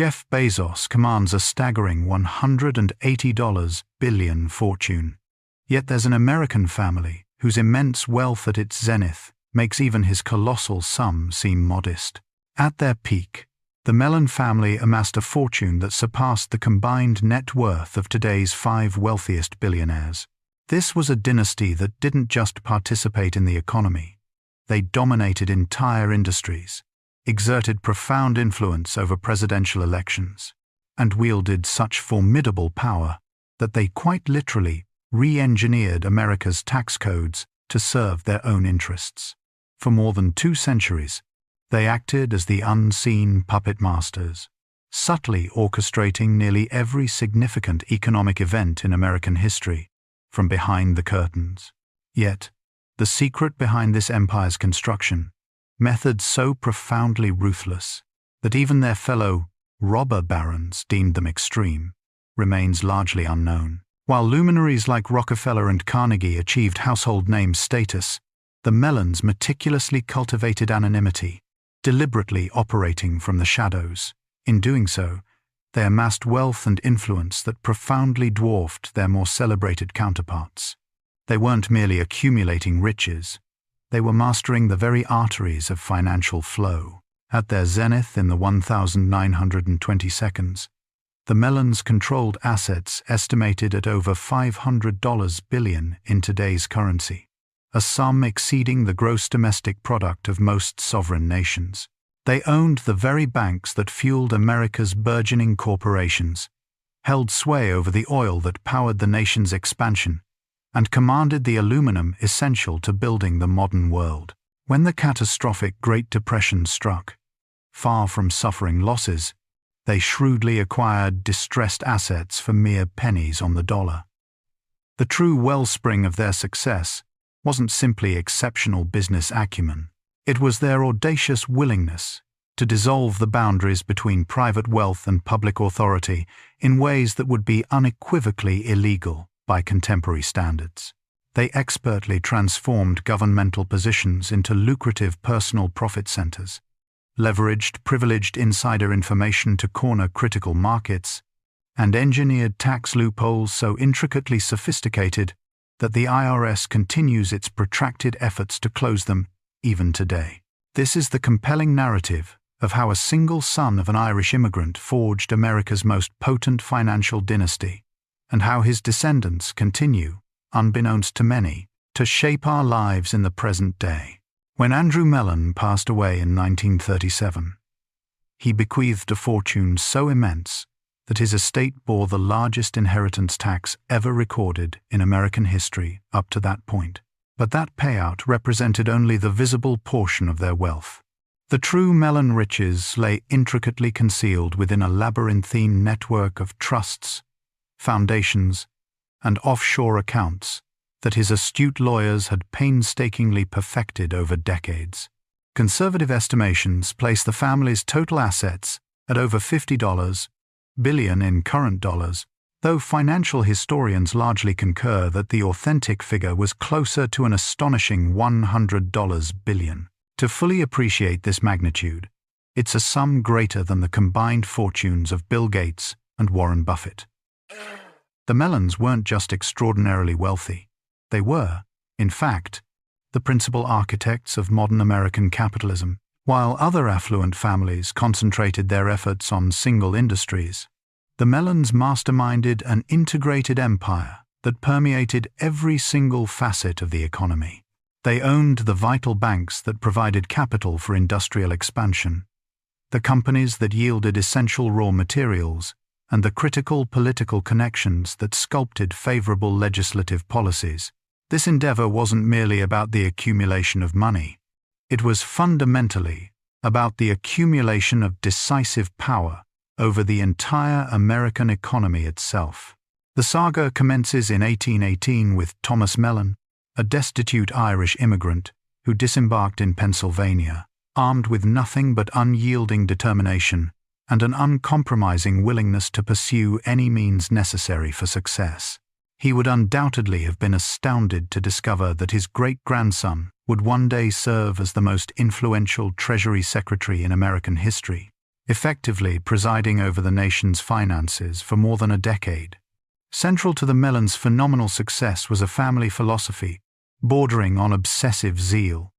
Jeff Bezos commands a staggering $180 billion fortune. Yet there's an American family whose immense wealth at its zenith makes even his colossal sum seem modest. At their peak, the Mellon family amassed a fortune that surpassed the combined net worth of today's 5 wealthiest billionaires. This was a dynasty that didn't just participate in the economy. They dominated entire industries, exerted profound influence over presidential elections, and wielded such formidable power that they quite literally re-engineered America's tax codes to serve their own interests. For more than 2 centuries, they acted as the unseen puppet masters, subtly orchestrating nearly every significant economic event in American history from behind the curtains. Yet, the secret behind this empire's construction, methods so profoundly ruthless that even their fellow robber barons deemed them extreme, remains largely unknown. While luminaries like Rockefeller and Carnegie achieved household name status, the Mellons meticulously cultivated anonymity, deliberately operating from the shadows. In doing so, they amassed wealth and influence that profoundly dwarfed their more celebrated counterparts. They weren't merely accumulating riches, they were mastering the very arteries of financial flow. At their zenith in the 1922nd, the Mellons controlled assets estimated at over $500 billion in today's currency, a sum exceeding the gross domestic product of most sovereign nations. They owned the very banks that fueled America's burgeoning corporations, held sway over the oil that powered the nation's expansion, and commanded the aluminum essential to building the modern world. When the catastrophic Great Depression struck, far from suffering losses, they shrewdly acquired distressed assets for mere pennies on the dollar. The true wellspring of their success wasn't simply exceptional business acumen. It was their audacious willingness to dissolve the boundaries between private wealth and public authority in ways that would be unequivocally illegal by contemporary standards. They expertly transformed governmental positions into lucrative personal profit centers, leveraged privileged insider information to corner critical markets, and engineered tax loopholes so intricately sophisticated that the IRS continues its protracted efforts to close them even today. This is the compelling narrative of how a single son of an Irish immigrant forged America's most potent financial dynasty, and how his descendants continue, unbeknownst to many, to shape our lives in the present day. When Andrew Mellon passed away in 1937, he bequeathed a fortune so immense that his estate bore the largest inheritance tax ever recorded in American history up to that point. But that payout represented only the visible portion of their wealth. The true Mellon riches lay intricately concealed within a labyrinthine network of trusts, foundations, and offshore accounts that his astute lawyers had painstakingly perfected over decades. Conservative estimations place the family's total assets at over $50 billion in current dollars, though financial historians largely concur that the authentic figure was closer to an astonishing $100 billion. To fully appreciate this magnitude, it's a sum greater than the combined fortunes of Bill Gates and Warren Buffett. The Mellons weren't just extraordinarily wealthy. They were, in fact, the principal architects of modern American capitalism. While other affluent families concentrated their efforts on single industries, the Mellons masterminded an integrated empire that permeated every single facet of the economy. They owned the vital banks that provided capital for industrial expansion, the companies that yielded essential raw materials, and the critical political connections that sculpted favorable legislative policies. This endeavor wasn't merely about the accumulation of money. It was fundamentally about the accumulation of decisive power over the entire American economy itself. The saga commences in 1818 with Thomas Mellon, a destitute Irish immigrant who disembarked in Pennsylvania, armed with nothing but unyielding determination and an uncompromising willingness to pursue any means necessary for success. He would undoubtedly have been astounded to discover that his great-grandson would one day serve as the most influential Treasury Secretary in American history. effectively presiding over the nation's finances for more than a decade. Central to the Mellons' phenomenal success was a family philosophy bordering on obsessive zeal.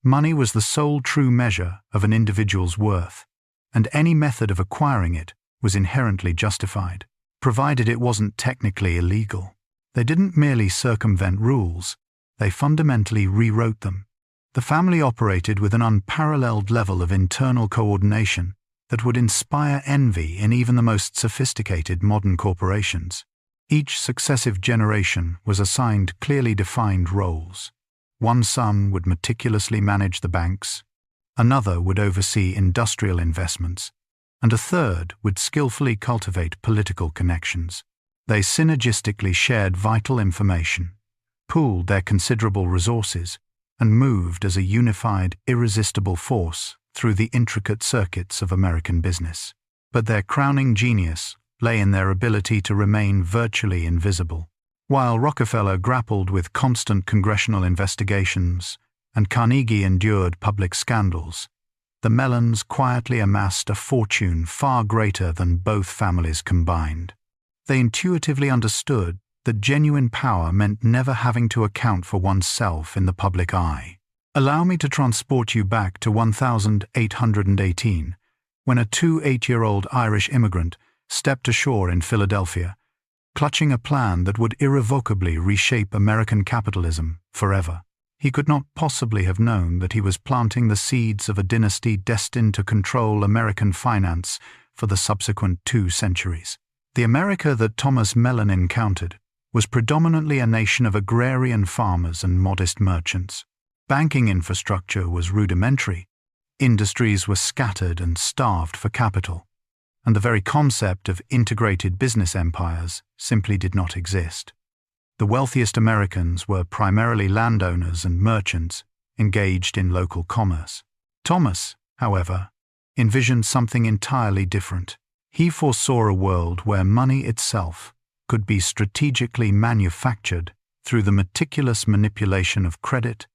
Money was the sole true measure of an individual's worth, and any method of acquiring it was inherently justified, provided it wasn't technically illegal. They didn't merely circumvent rules, they fundamentally rewrote them. The family operated with an unparalleled level of internal coordination that would inspire envy in even the most sophisticated modern corporations. Each successive generation was assigned clearly defined roles. One son would meticulously manage the banks, another would oversee industrial investments, and a third would skillfully cultivate political connections. They synergistically shared vital information, pooled their considerable resources, and moved as a unified, irresistible force through the intricate circuits of American business. But their crowning genius lay in their ability to remain virtually invisible. While Rockefeller grappled with constant congressional investigations and Carnegie endured public scandals, the Mellons quietly amassed a fortune far greater than both families combined. They intuitively understood that genuine power meant never having to account for oneself in the public eye. Allow me to transport you back to 1818, when a 8-year-old Irish immigrant stepped ashore in Philadelphia, clutching a plan that would irrevocably reshape American capitalism forever. He could not possibly have known that he was planting the seeds of a dynasty destined to control American finance for the subsequent 2 centuries. The America that Thomas Mellon encountered was predominantly a nation of agrarian farmers and modest merchants. Banking infrastructure was rudimentary, industries were scattered and starved for capital, and the very concept of integrated business empires simply did not exist. The wealthiest Americans were primarily landowners and merchants engaged in local commerce. Thomas, however, envisioned something entirely different. He foresaw a world where money itself could be strategically manufactured through the meticulous manipulation of credit,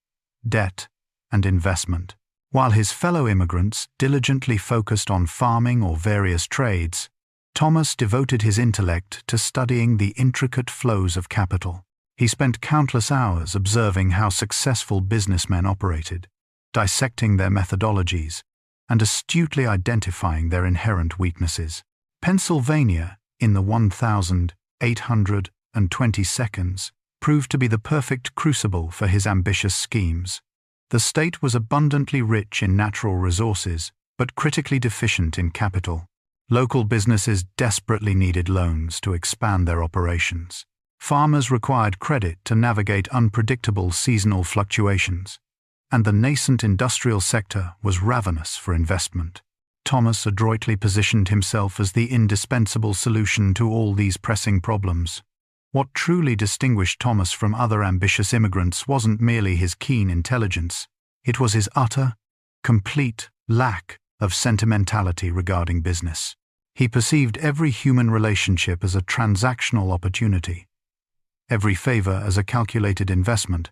debt, and investment. While his fellow immigrants diligently focused on farming or various trades, Thomas devoted his intellect to studying the intricate flows of capital. He spent countless hours observing how successful businessmen operated, dissecting their methodologies, and astutely identifying their inherent weaknesses. Pennsylvania, in the 1822, proved to be the perfect crucible for his ambitious schemes. The state was abundantly rich in natural resources, but critically deficient in capital. Local businesses desperately needed loans to expand their operations. Farmers required credit to navigate unpredictable seasonal fluctuations, and the nascent industrial sector was ravenous for investment. Thomas adroitly positioned himself as the indispensable solution to all these pressing problems. What truly distinguished Thomas from other ambitious immigrants wasn't merely his keen intelligence, it was his utter, complete lack of sentimentality regarding business. He perceived every human relationship as a transactional opportunity, every favor as a calculated investment,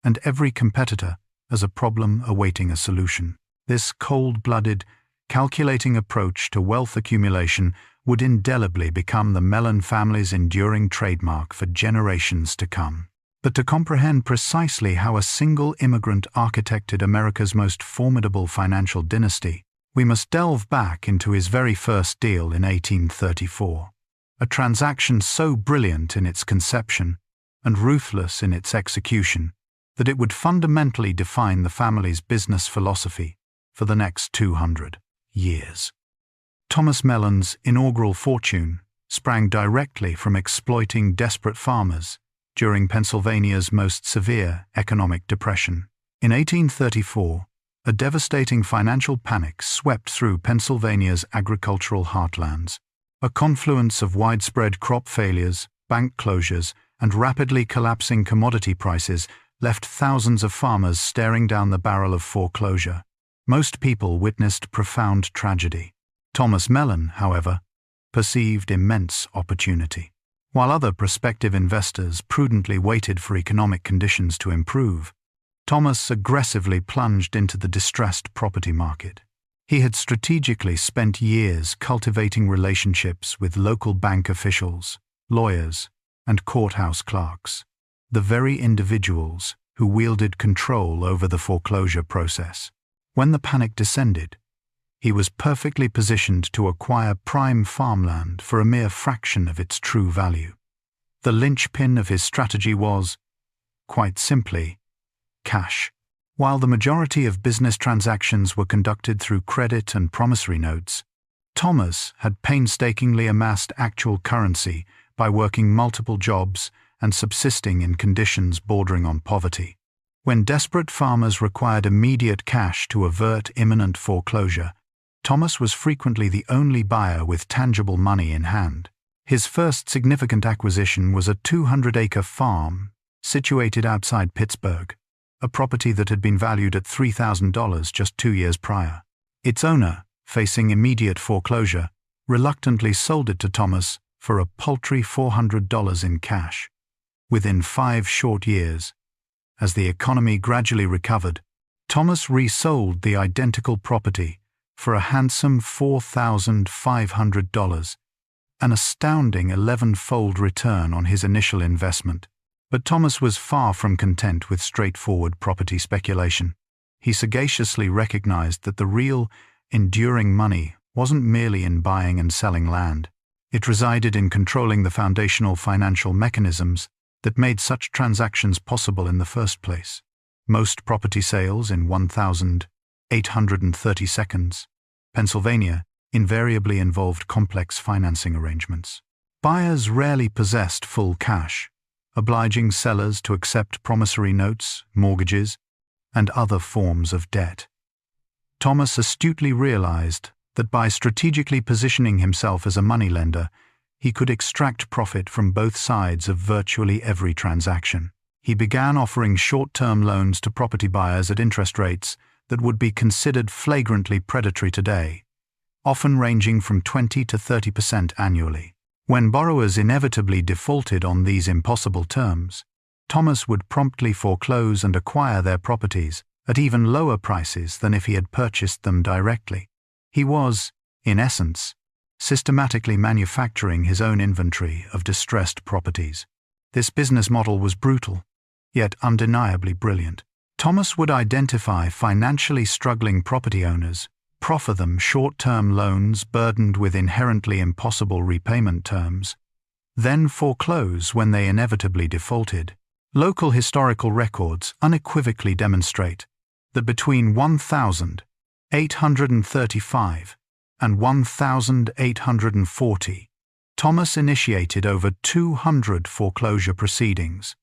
and every competitor as a problem awaiting a solution. This cold-blooded, calculating approach to wealth accumulation would indelibly become the Mellon family's enduring trademark for generations to come. But to comprehend precisely how a single immigrant architected America's most formidable financial dynasty, we must delve back into his very first deal in 1834, a transaction so brilliant in its conception and ruthless in its execution that it would fundamentally define the family's business philosophy for the next 200 years. Thomas Mellon's inaugural fortune sprang directly from exploiting desperate farmers during Pennsylvania's most severe economic depression. In 1834, a devastating financial panic swept through Pennsylvania's agricultural heartlands. A confluence of widespread crop failures, bank closures, and rapidly collapsing commodity prices left thousands of farmers staring down the barrel of foreclosure. Most people witnessed profound tragedy. Thomas Mellon, however, perceived immense opportunity. While other prospective investors prudently waited for economic conditions to improve, Thomas aggressively plunged into the distressed property market. He had strategically spent years cultivating relationships with local bank officials, lawyers, and courthouse clerks, the very individuals who wielded control over the foreclosure process. When the panic descended, he was perfectly positioned to acquire prime farmland for a mere fraction of its true value. The linchpin of his strategy was, quite simply, cash. While the majority of business transactions were conducted through credit and promissory notes, Thomas had painstakingly amassed actual currency by working multiple jobs and subsisting in conditions bordering on poverty. When desperate farmers required immediate cash to avert imminent foreclosure, Thomas was frequently the only buyer with tangible money in hand. His first significant acquisition was a 200-acre farm situated outside Pittsburgh, a property that had been valued at $3,000 just 2 years prior. Its owner, facing immediate foreclosure, reluctantly sold it to Thomas for a paltry $400 in cash. Within 5 short years, as the economy gradually recovered, Thomas resold the identical property for a handsome $4,500, an astounding 11-fold return on his initial investment. But Thomas was far from content with straightforward property speculation. He sagaciously recognized that the real, enduring money wasn't merely in buying and selling land. It resided in controlling the foundational financial mechanisms that made such transactions possible in the first place. Most property sales in 1,830 seconds, Pennsylvania, invariably involved complex financing arrangements. Buyers rarely possessed full cash, obliging sellers to accept promissory notes, mortgages, and other forms of debt. Thomas astutely realized that by strategically positioning himself as a moneylender, he could extract profit from both sides of virtually every transaction. He began offering short-term loans to property buyers at interest rates that would be considered flagrantly predatory today, often ranging from 20 to 30% annually. When borrowers inevitably defaulted on these impossible terms, Thomas would promptly foreclose and acquire their properties at even lower prices than if he had purchased them directly. He was, in essence, systematically manufacturing his own inventory of distressed properties. This business model was brutal, yet undeniably brilliant. Thomas would identify financially struggling property owners, proffer them short-term loans burdened with inherently impossible repayment terms, then foreclose when they inevitably defaulted. Local historical records unequivocally demonstrate that between 1,835 and 1,840, Thomas initiated over 200 foreclosure proceedings,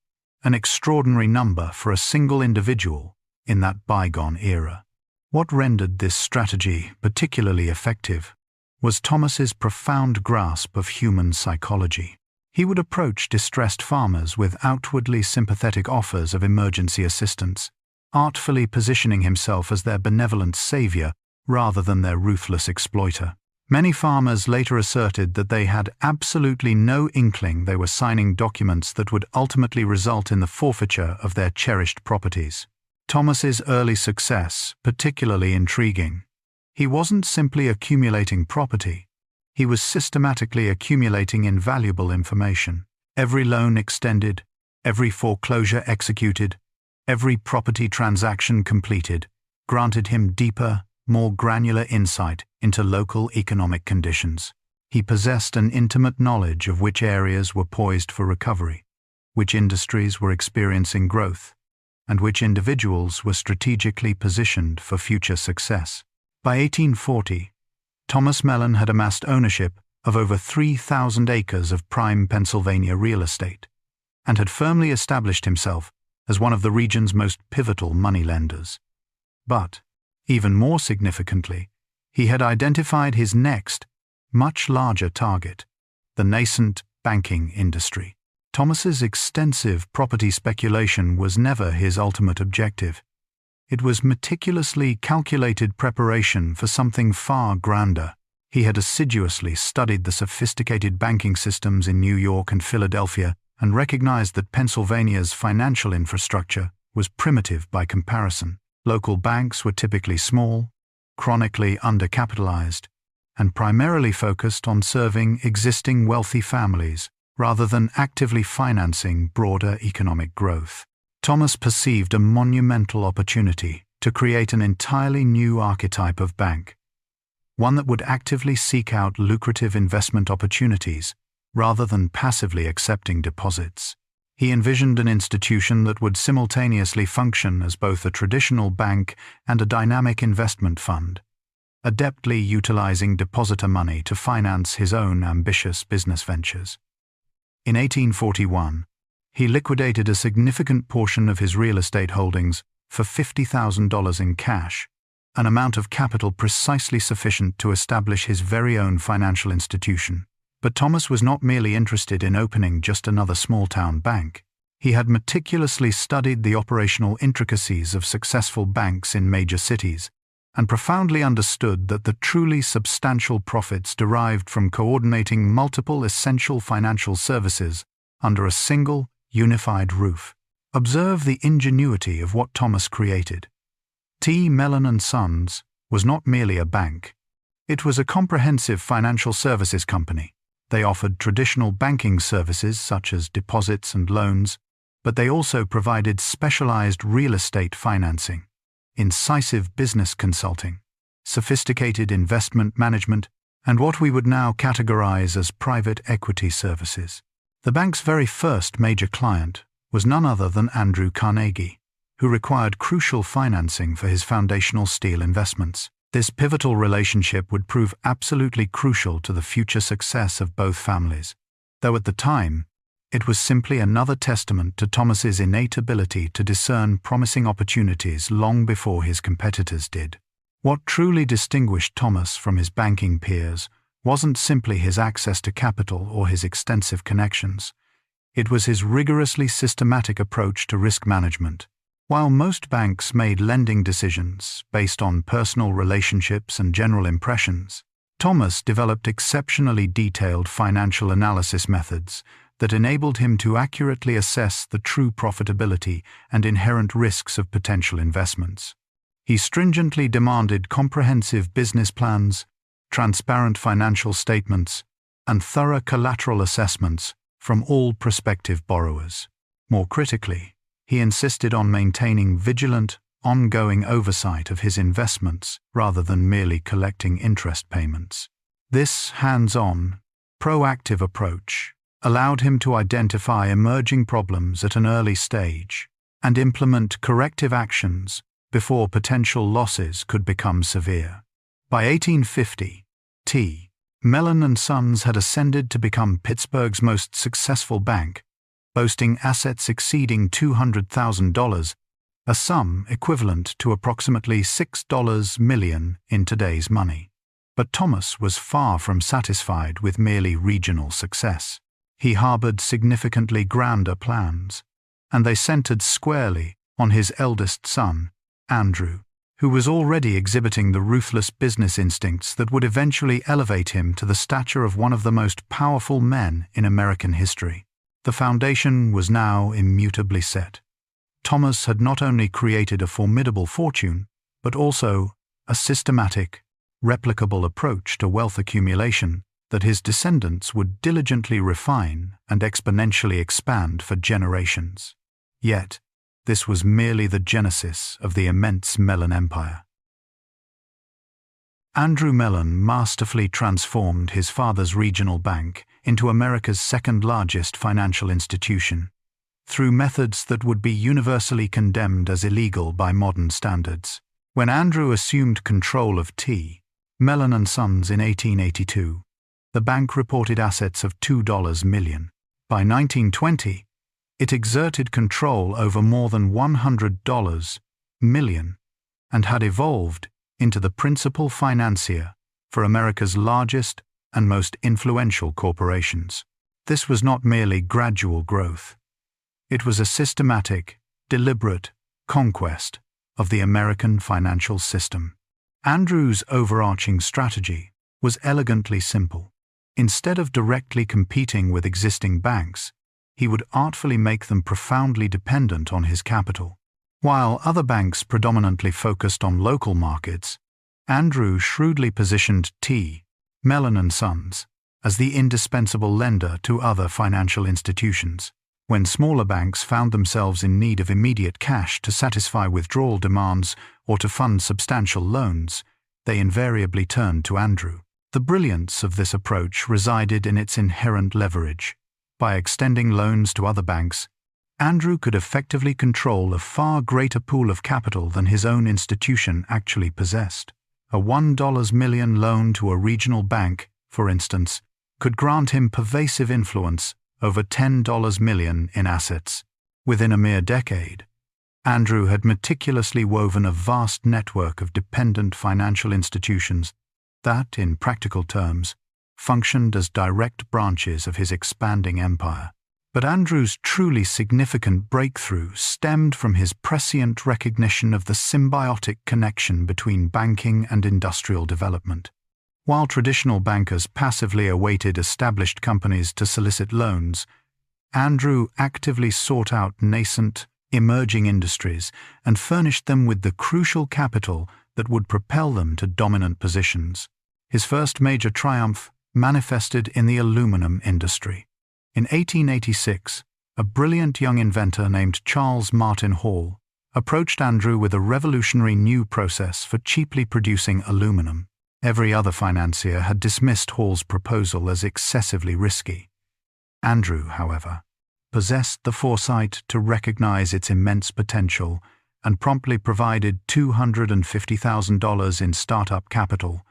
an extraordinary number for a single individual in that bygone era. What rendered this strategy particularly effective was Thomas's profound grasp of human psychology. He would approach distressed farmers with outwardly sympathetic offers of emergency assistance, artfully positioning himself as their benevolent savior rather than their ruthless exploiter. Many farmers later asserted that they had absolutely no inkling they were signing documents that would ultimately result in the forfeiture of their cherished properties. Thomas's early success particularly intriguing. He wasn't simply accumulating property. He was systematically accumulating invaluable information. Every loan extended, every foreclosure executed, every property transaction completed, granted him deeper, more granular insight into local economic conditions. He possessed an intimate knowledge of which areas were poised for recovery, which industries were experiencing growth, and which individuals were strategically positioned for future success. By 1840, Thomas Mellon had amassed ownership of over 3,000 acres of prime Pennsylvania real estate, and had firmly established himself as one of the region's most pivotal moneylenders. But, even more significantly, he had identified his next, much larger target, the nascent banking industry. Thomas's extensive property speculation was never his ultimate objective. It was meticulously calculated preparation for something far grander. He had assiduously studied the sophisticated banking systems in New York and Philadelphia and recognized that Pennsylvania's financial infrastructure was primitive by comparison. Local banks were typically small, chronically undercapitalized, and primarily focused on serving existing wealthy families rather than actively financing broader economic growth. Thomas perceived a monumental opportunity to create an entirely new archetype of bank, one that would actively seek out lucrative investment opportunities rather than passively accepting deposits. He envisioned an institution that would simultaneously function as both a traditional bank and a dynamic investment fund, adeptly utilizing depositor money to finance his own ambitious business ventures. In 1841, he liquidated a significant portion of his real estate holdings for $50,000 in cash, an amount of capital precisely sufficient to establish his very own financial institution. But Thomas was not merely interested in opening just another small-town bank. He had meticulously studied the operational intricacies of successful banks in major cities and profoundly understood that the truly substantial profits derived from coordinating multiple essential financial services under a single, unified roof. Observe the ingenuity of what Thomas created. T. Mellon & Sons was not merely a bank. It was a comprehensive financial services company. They offered traditional banking services such as deposits and loans, but they also provided specialized real estate financing, incisive business consulting, sophisticated investment management, and what we would now categorize as private equity services. The bank's very first major client was none other than Andrew Carnegie, who required crucial financing for his foundational steel investments. This pivotal relationship would prove absolutely crucial to the future success of both families, though at the time, it was simply another testament to Thomas's innate ability to discern promising opportunities long before his competitors did. What truly distinguished Thomas from his banking peers wasn't simply his access to capital or his extensive connections. It was his rigorously systematic approach to risk management. While most banks made lending decisions based on personal relationships and general impressions, Thomas developed exceptionally detailed financial analysis methods that enabled him to accurately assess the true profitability and inherent risks of potential investments. He stringently demanded comprehensive business plans, transparent financial statements, and thorough collateral assessments from all prospective borrowers. More critically, he insisted on maintaining vigilant, ongoing oversight of his investments rather than merely collecting interest payments. This hands-on, proactive approach allowed him to identify emerging problems at an early stage and implement corrective actions before potential losses could become severe. By 1850, T. Mellon & Sons had ascended to become Pittsburgh's most successful bank, boasting assets exceeding $200,000, a sum equivalent to approximately $6 million in today's money. But Thomas was far from satisfied with merely regional success. He harbored significantly grander plans, and they centered squarely on his eldest son, Andrew, who was already exhibiting the ruthless business instincts that would eventually elevate him to the stature of one of the most powerful men in American history. The foundation was now immutably set. Thomas had not only created a formidable fortune, but also a systematic, replicable approach to wealth accumulation that his descendants would diligently refine and exponentially expand for generations. Yet, this was merely the genesis of the immense Mellon empire. Andrew Mellon masterfully transformed his father's regional bank into America's second-largest financial institution, through methods that would be universally condemned as illegal by modern standards. When Andrew assumed control of T. Mellon & Sons in 1882, the bank reported assets of $2 million. By 1920, it exerted control over more than $100 million and had evolved into the principal financier for America's largest and most influential corporations. This was not merely gradual growth. It was a systematic, deliberate conquest of the American financial system. Andrew's overarching strategy was elegantly simple. Instead of directly competing with existing banks, he would artfully make them profoundly dependent on his capital. While other banks predominantly focused on local markets, Andrew shrewdly positioned T. Mellon & Sons as the indispensable lender to other financial institutions. When smaller banks found themselves in need of immediate cash to satisfy withdrawal demands or to fund substantial loans, they invariably turned to Andrew. The brilliance of this approach resided in its inherent leverage. By extending loans to other banks, Andrew could effectively control a far greater pool of capital than his own institution actually possessed. A $1 million loan to a regional bank, for instance, could grant him pervasive influence over $10 million in assets. Within a mere decade, Andrew had meticulously woven a vast network of dependent financial institutions that, in practical terms, functioned as direct branches of his expanding empire. But Andrew's truly significant breakthrough stemmed from his prescient recognition of the symbiotic connection between banking and industrial development. While traditional bankers passively awaited established companies to solicit loans, Andrew actively sought out nascent, emerging industries and furnished them with the crucial capital that would propel them to dominant positions. His first major triumph manifested in the aluminum industry. In 1886, a brilliant young inventor named Charles Martin Hall approached Andrew with a revolutionary new process for cheaply producing aluminum. Every other financier had dismissed Hall's proposal as excessively risky. Andrew, however, possessed the foresight to recognize its immense potential and promptly provided $250,000 in startup capital,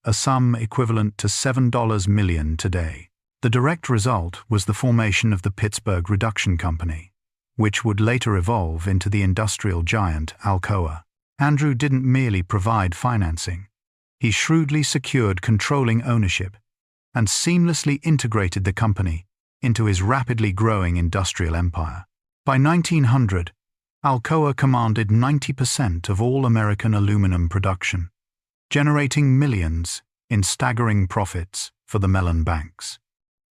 a sum equivalent to $7 million today. The direct result was the formation of the Pittsburgh Reduction Company, which would later evolve into the industrial giant Alcoa. Andrew didn't merely provide financing. He shrewdly secured controlling ownership and seamlessly integrated the company into his rapidly growing industrial empire. By 1900, Alcoa commanded 90% of all American aluminum production, generating millions in staggering profits for the Mellon banks.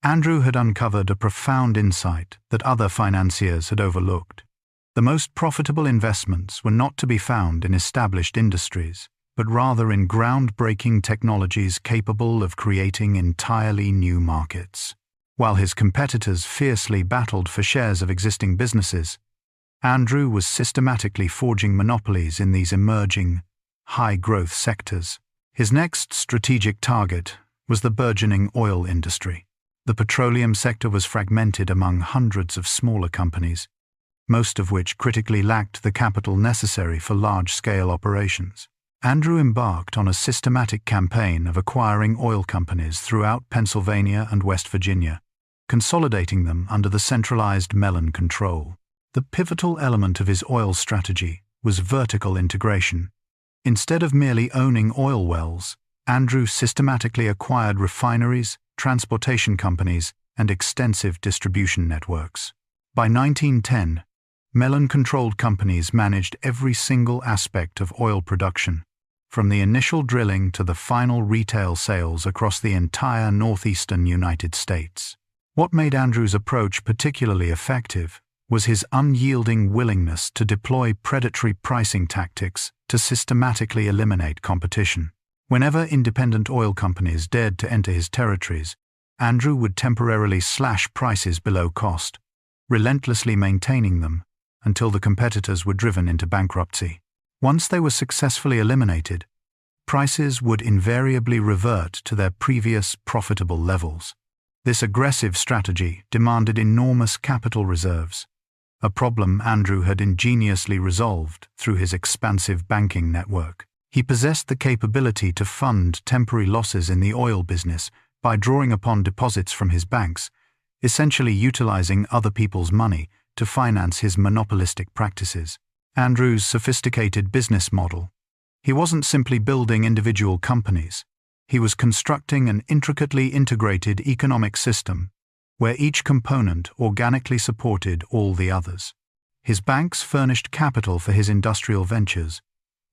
Andrew had uncovered a profound insight that other financiers had overlooked. The most profitable investments were not to be found in established industries, but rather in groundbreaking technologies capable of creating entirely new markets. While his competitors fiercely battled for shares of existing businesses, Andrew was systematically forging monopolies in these emerging, high-growth sectors. His next strategic target was the burgeoning oil industry. The petroleum sector was fragmented among hundreds of smaller companies, most of which critically lacked the capital necessary for large-scale operations. Andrew embarked on a systematic campaign of acquiring oil companies throughout Pennsylvania and West Virginia, consolidating them under the centralized Mellon control. The pivotal element of his oil strategy was vertical integration. Instead of merely owning oil wells, Andrew systematically acquired refineries, transportation companies, and extensive distribution networks. By 1910, Mellon-controlled companies managed every single aspect of oil production, from the initial drilling to the final retail sales across the entire northeastern United States. What made Andrew's approach particularly effective was his unyielding willingness to deploy predatory pricing tactics to systematically eliminate competition. Whenever independent oil companies dared to enter his territories, Andrew would temporarily slash prices below cost, relentlessly maintaining them until the competitors were driven into bankruptcy. Once they were successfully eliminated, prices would invariably revert to their previous profitable levels. This aggressive strategy demanded enormous capital reserves, a problem Andrew had ingeniously resolved through his expansive banking network. He possessed the capability to fund temporary losses in the oil business by drawing upon deposits from his banks, essentially utilizing other people's money to finance his monopolistic practices. Andrew's sophisticated business model. He wasn't simply building individual companies. He was constructing an intricately integrated economic system where each component organically supported all the others. His banks furnished capital for his industrial ventures,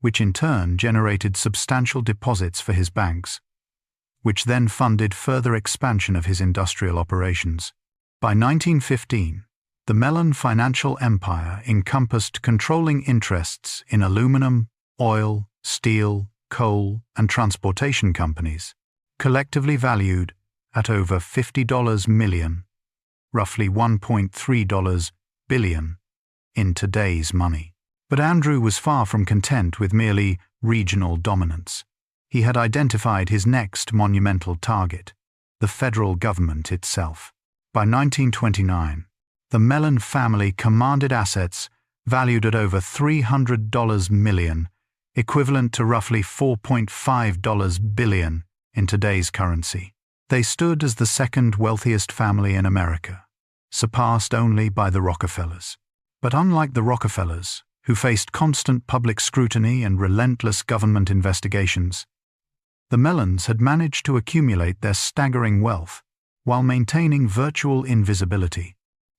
which in turn generated substantial deposits for his banks, which then funded further expansion of his industrial operations. By 1915, the Mellon financial empire encompassed controlling interests in aluminum, oil, steel, coal, and transportation companies, collectively valued at over $50 million, roughly $1.3 billion in today's money. But Andrew was far from content with merely regional dominance. He had identified his next monumental target, the federal government itself. By 1929, the Mellon family commanded assets valued at over $300 million, equivalent to roughly $4.5 billion in today's currency. They stood as the second wealthiest family in America, surpassed only by the Rockefellers. But unlike the Rockefellers, who faced constant public scrutiny and relentless government investigations, the Mellons had managed to accumulate their staggering wealth while maintaining virtual invisibility.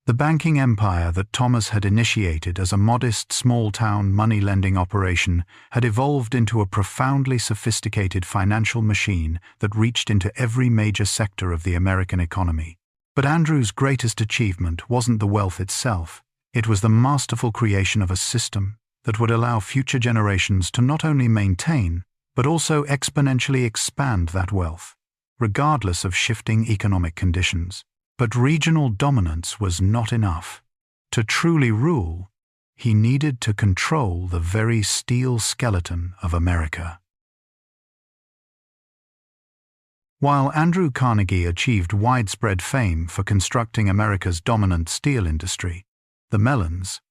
The banking empire that Thomas had initiated as a modest, small-town money-lending operation had evolved into a profoundly sophisticated financial machine that reached into every major sector of the American economy. But Andrew's greatest achievement wasn't the wealth itself. It was the masterful creation of a system that would allow future generations to not only maintain, but also exponentially expand that wealth, regardless of shifting economic conditions. But regional dominance was not enough. To truly rule, he needed to control the very steel skeleton of America. While Andrew Carnegie achieved widespread fame for constructing America's dominant steel industry, the Mellons,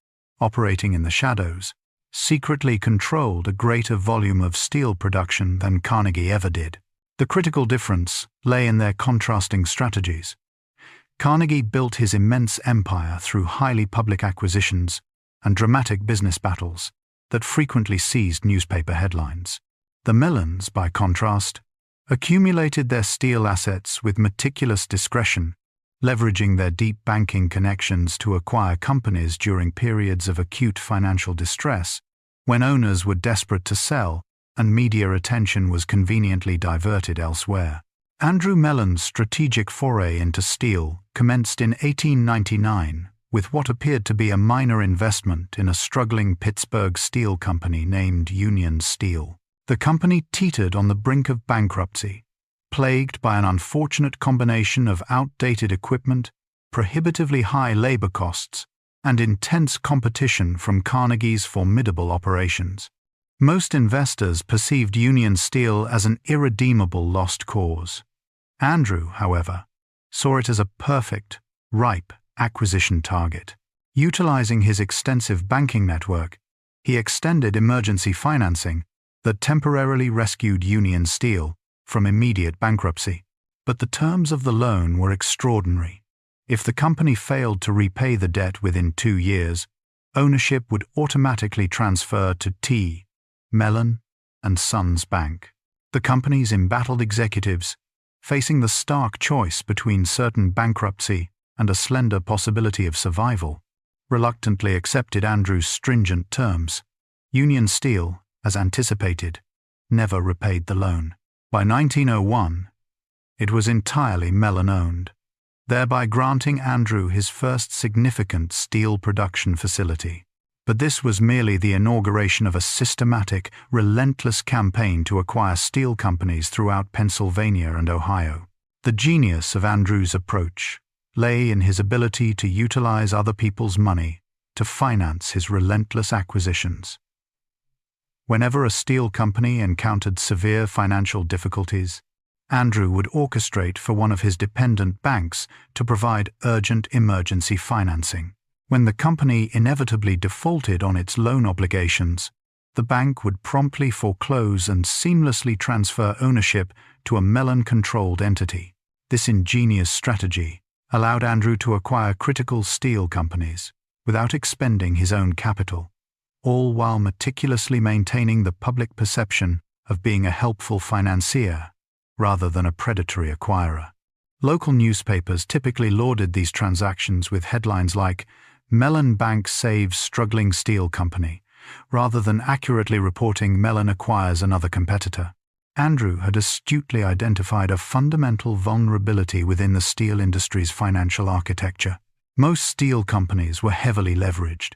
operating in the shadows, secretly controlled a greater volume of steel production than Carnegie ever did. The critical difference lay in their contrasting strategies. Carnegie built his immense empire through highly public acquisitions and dramatic business battles that frequently seized newspaper headlines. The Mellons, by contrast, accumulated their steel assets with meticulous discretion, leveraging their deep banking connections to acquire companies during periods of acute financial distress, when owners were desperate to sell and media attention was conveniently diverted elsewhere. Andrew Mellon's strategic foray into steel commenced in 1899 with what appeared to be a minor investment in a struggling Pittsburgh steel company named Union Steel. The company teetered on the brink of bankruptcy, plagued by an unfortunate combination of outdated equipment, prohibitively high labor costs, and intense competition from Carnegie's formidable operations. Most investors perceived Union Steel as an irredeemable lost cause. Andrew, however, saw it as a perfect, ripe acquisition target. Utilizing his extensive banking network, he extended emergency financing that temporarily rescued Union Steel from immediate bankruptcy. But the terms of the loan were extraordinary. If the company failed to repay the debt within 2 years, ownership would automatically transfer to T. Mellon and Sons Bank. The company's embattled executives, facing the stark choice between certain bankruptcy and a slender possibility of survival, reluctantly accepted Andrew's stringent terms. Union Steel, as anticipated, never repaid the loan. By 1901, it was entirely Mellon-owned, thereby granting Andrew his first significant steel production facility. But this was merely the inauguration of a systematic, relentless campaign to acquire steel companies throughout Pennsylvania and Ohio. The genius of Andrew's approach lay in his ability to utilize other people's money to finance his relentless acquisitions. Whenever a steel company encountered severe financial difficulties, Andrew would orchestrate for one of his dependent banks to provide urgent emergency financing. When the company inevitably defaulted on its loan obligations, the bank would promptly foreclose and seamlessly transfer ownership to a Mellon-controlled entity. This ingenious strategy allowed Andrew to acquire critical steel companies without expending his own capital, all while meticulously maintaining the public perception of being a helpful financier rather than a predatory acquirer. Local newspapers typically lauded these transactions with headlines like "Mellon Bank Saves Struggling Steel Company," rather than accurately reporting Mellon acquires another competitor. Andrew had astutely identified a fundamental vulnerability within the steel industry's financial architecture. Most steel companies were heavily leveraged,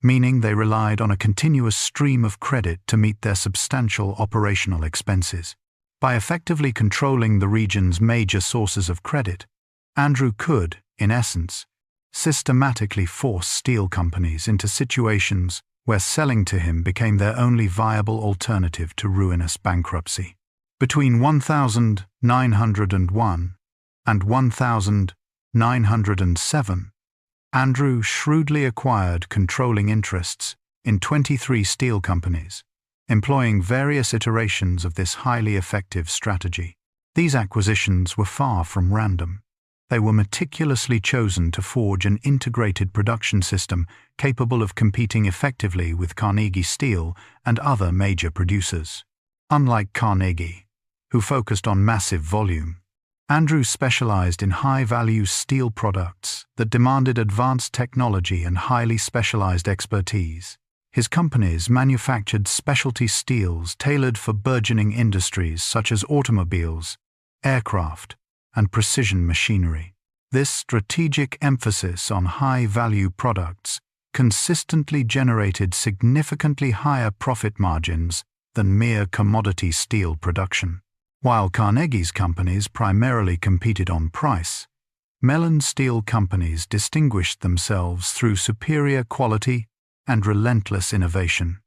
meaning they relied on a continuous stream of credit to meet their substantial operational expenses. By effectively controlling the region's major sources of credit, Andrew could, in essence, systematically force steel companies into situations where selling to him became their only viable alternative to ruinous bankruptcy. Between 1901 and 1907, Andrew shrewdly acquired controlling interests in 23 steel companies, employing various iterations of this highly effective strategy. These acquisitions were far from random. They were meticulously chosen to forge an integrated production system capable of competing effectively with Carnegie Steel and other major producers. Unlike Carnegie, who focused on massive volume, Andrew specialized in high-value steel products that demanded advanced technology and highly specialized expertise. His companies manufactured specialty steels tailored for burgeoning industries such as automobiles, aircraft, and precision machinery. This strategic emphasis on high-value products consistently generated significantly higher profit margins than mere commodity steel production. While Carnegie's companies primarily competed on price, Mellon Steel companies distinguished themselves through superior quality and relentless innovation.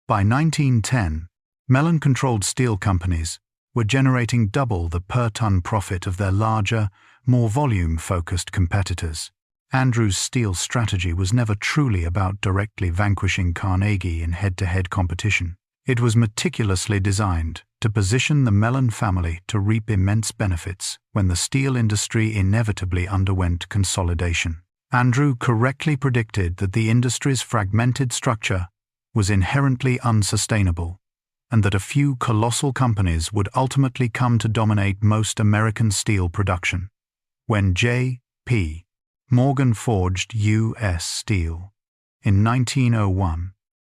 By 1910, Mellon-controlled steel companies were generating double the per-ton profit of their larger, more volume-focused competitors. Andrew's steel strategy was never truly about directly vanquishing Carnegie in head-to-head competition. It was meticulously designed to position the Mellon family to reap immense benefits when the steel industry inevitably underwent consolidation. Andrew correctly predicted that the industry's fragmented structure was inherently unsustainable, and that a few colossal companies would ultimately come to dominate most American steel production. When J.P. Morgan forged U.S. Steel in 1901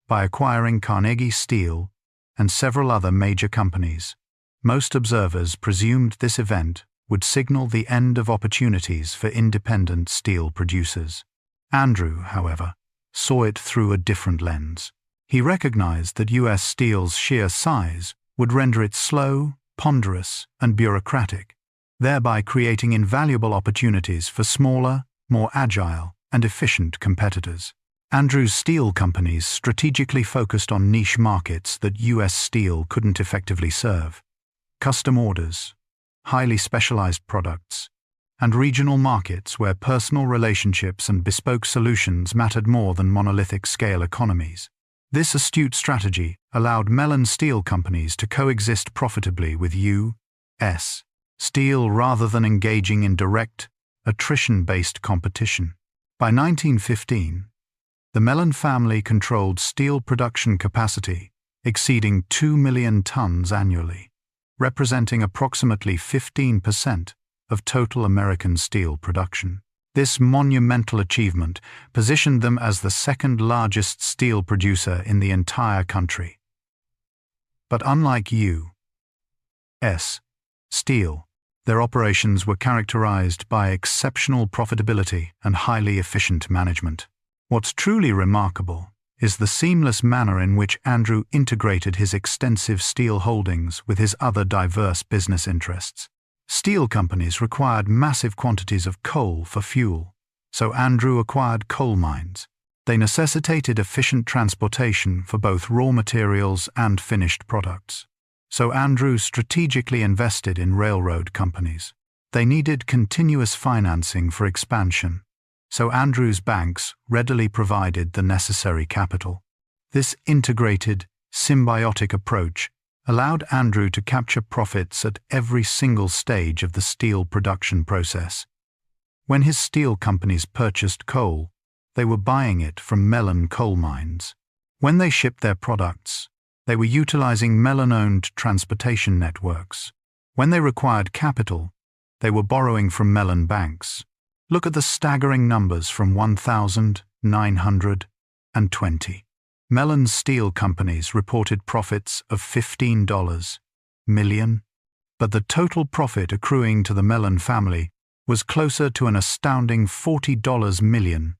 by acquiring Carnegie Steel and several other major companies, most observers presumed this event would signal the end of opportunities for independent steel producers. Andrew, however, saw it through a different lens. He recognized that U.S. Steel's sheer size would render it slow, ponderous, and bureaucratic, thereby creating invaluable opportunities for smaller, more agile, and efficient competitors. Andrew's steel companies strategically focused on niche markets that U.S. Steel couldn't effectively serve: custom orders, highly specialized products, and regional markets where personal relationships and bespoke solutions mattered more than monolithic scale economies. This astute strategy allowed Mellon Steel companies to coexist profitably with U.S. Steel rather than engaging in direct, attrition-based competition. By 1915, the Mellon family controlled steel production capacity exceeding 2 million tons annually, representing approximately 15% of total American steel production. This monumental achievement positioned them as the second largest steel producer in the entire country. But unlike U.S. Steel, their operations were characterized by exceptional profitability and highly efficient management. What's truly remarkable is the seamless manner in which Andrew integrated his extensive steel holdings with his other diverse business interests. Steel companies required massive quantities of coal for fuel, so Andrew acquired coal mines. They necessitated efficient transportation for both raw materials and finished products, so Andrew strategically invested in railroad companies. They needed continuous financing for expansion, so Andrew's banks readily provided the necessary capital. This integrated, symbiotic approach allowed Andrew to capture profits at every single stage of the steel production process. When his steel companies purchased coal, they were buying it from Mellon coal mines. When they shipped their products, they were utilizing Mellon-owned transportation networks. When they required capital, they were borrowing from Mellon banks. Look at the staggering numbers from 1920. Mellon Steel companies reported profits of $15 million, but the total profit accruing to the Mellon family was closer to an astounding $40 million.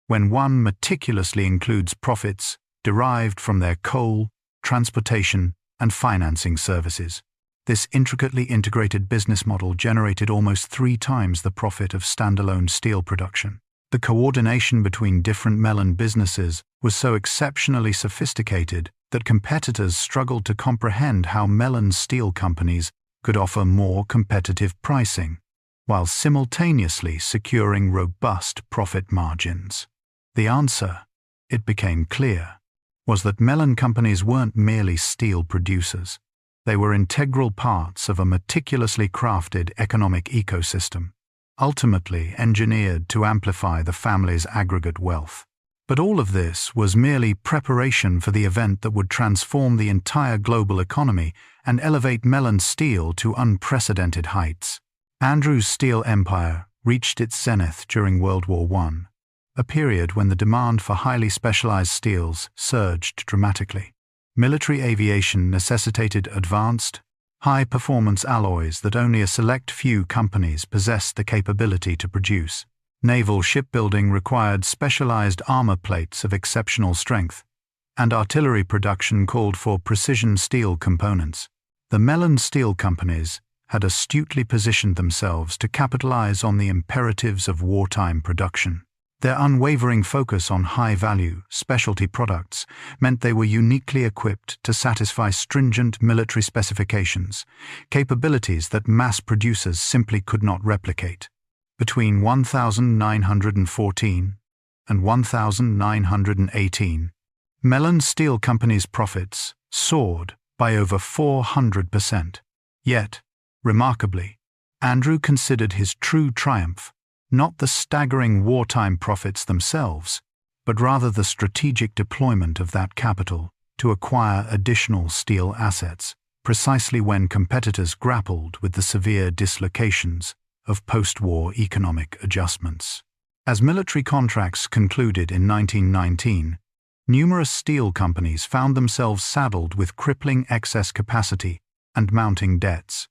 when one meticulously includes profits derived from their coal, transportation, and financing services. This intricately integrated business model generated almost 3 times the profit of standalone steel production. The coordination between different Mellon businesses was so exceptionally sophisticated that competitors struggled to comprehend how Mellon steel companies could offer more competitive pricing, while simultaneously securing robust profit margins. The answer, it became clear, was that Mellon companies weren't merely steel producers. They were integral parts of a meticulously crafted economic ecosystem, ultimately engineered to amplify the family's aggregate wealth. But all of this was merely preparation for the event that would transform the entire global economy and elevate Mellon Steel to unprecedented heights. Andrew's steel empire reached its zenith during World War I, a period when the demand for highly specialized steels surged dramatically. Military aviation necessitated advanced, high-performance alloys that only a select few companies possessed the capability to produce. Naval shipbuilding required specialized armor plates of exceptional strength, and artillery production called for precision steel components. The Mellon Steel companies had astutely positioned themselves to capitalize on the imperatives of wartime production. Their unwavering focus on high-value, specialty products meant they were uniquely equipped to satisfy stringent military specifications, capabilities that mass producers simply could not replicate. Between 1914 and 1918, Mellon Steel Company's profits soared by over 400%. Yet, remarkably, Andrew considered his true triumph not the staggering wartime profits themselves, but rather the strategic deployment of that capital to acquire additional steel assets, precisely when competitors grappled with the severe dislocations of post-war economic adjustments. As military contracts concluded in 1919, numerous steel companies found themselves saddled with crippling excess capacity and mounting debts.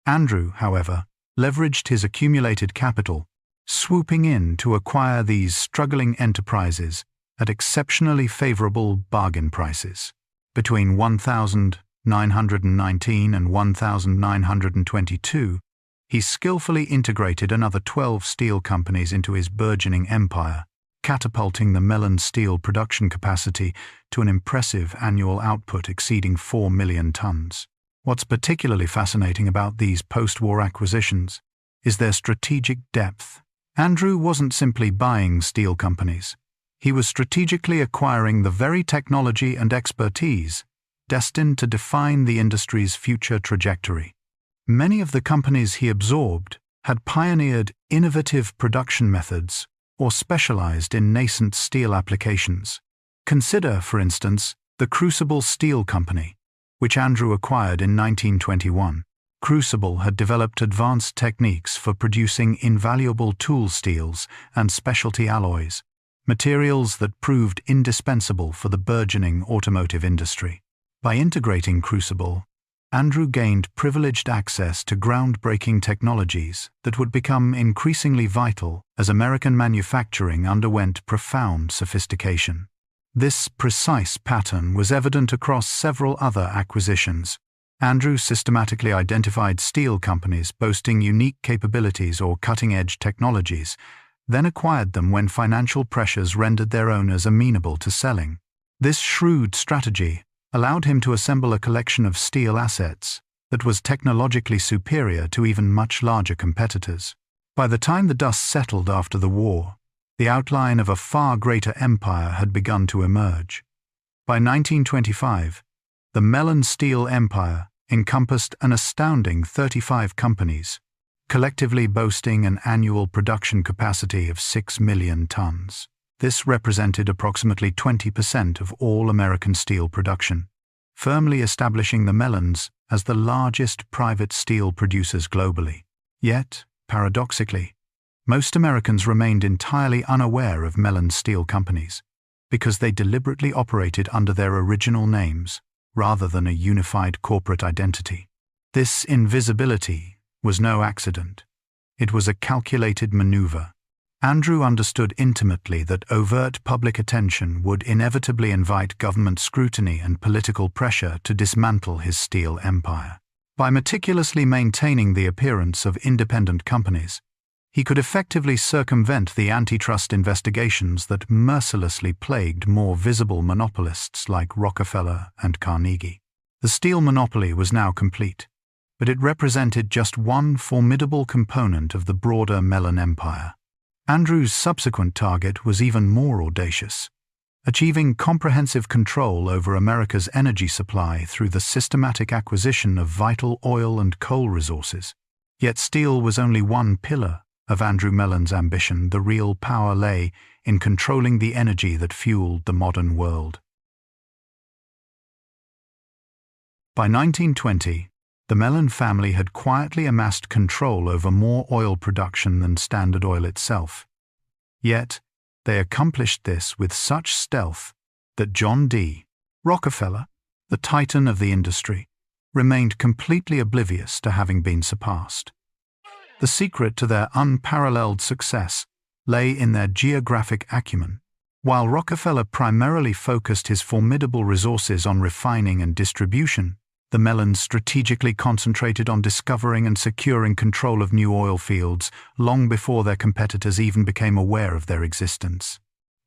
Andrew, however, leveraged his accumulated capital, swooping in to acquire these struggling enterprises at exceptionally favorable bargain prices. Between 1919 and 1922, he skillfully integrated another 12 steel companies into his burgeoning empire, catapulting the Mellon Steel production capacity to an impressive annual output exceeding 4 million tons. What's particularly fascinating about these post-war acquisitions is their strategic depth. Andrew wasn't simply buying steel companies. He was strategically acquiring the very technology and expertise destined to define the industry's future trajectory. Many of the companies he absorbed had pioneered innovative production methods or specialized in nascent steel applications. Consider, for instance, the Crucible Steel Company, which Andrew acquired in 1921. Crucible had developed advanced techniques for producing invaluable tool steels and specialty alloys, materials that proved indispensable for the burgeoning automotive industry. By integrating Crucible, Andrew gained privileged access to groundbreaking technologies that would become increasingly vital as American manufacturing underwent profound sophistication. This precise pattern was evident across several other acquisitions. Andrew systematically identified steel companies boasting unique capabilities or cutting-edge technologies, then acquired them when financial pressures rendered their owners amenable to selling. This shrewd strategy allowed him to assemble a collection of steel assets that was technologically superior to even much larger competitors. By the time the dust settled after the war, the outline of a far greater empire had begun to emerge. By 1925, the Mellon Steel empire encompassed an astounding 35 companies, collectively boasting an annual production capacity of 6 million tons. This represented approximately 20% of all American steel production, firmly establishing the Mellons as the largest private steel producers globally. Yet, paradoxically, most Americans remained entirely unaware of Mellon Steel companies because they deliberately operated under their original names rather than a unified corporate identity. This invisibility was no accident. It was a calculated maneuver, Andrew understood intimately that overt public attention would inevitably invite government scrutiny and political pressure to dismantle his steel empire. By meticulously maintaining the appearance of independent companies, he could effectively circumvent the antitrust investigations that mercilessly plagued more visible monopolists like Rockefeller and Carnegie. The steel monopoly was now complete, but it represented just one formidable component of the broader Mellon empire. Andrew's subsequent target was even more audacious, achieving comprehensive control over America's energy supply through the systematic acquisition of vital oil and coal resources. Yet steel was only one pillar of Andrew Mellon's ambition. The real power lay in controlling the energy that fueled the modern world. By 1920, the Mellon family had quietly amassed control over more oil production than Standard Oil itself. Yet, they accomplished this with such stealth that John D. Rockefeller, the titan of the industry, remained completely oblivious to having been surpassed. The secret to their unparalleled success lay in their geographic acumen. While Rockefeller primarily focused his formidable resources on refining and distribution, the Mellons strategically concentrated on discovering and securing control of new oil fields long before their competitors even became aware of their existence.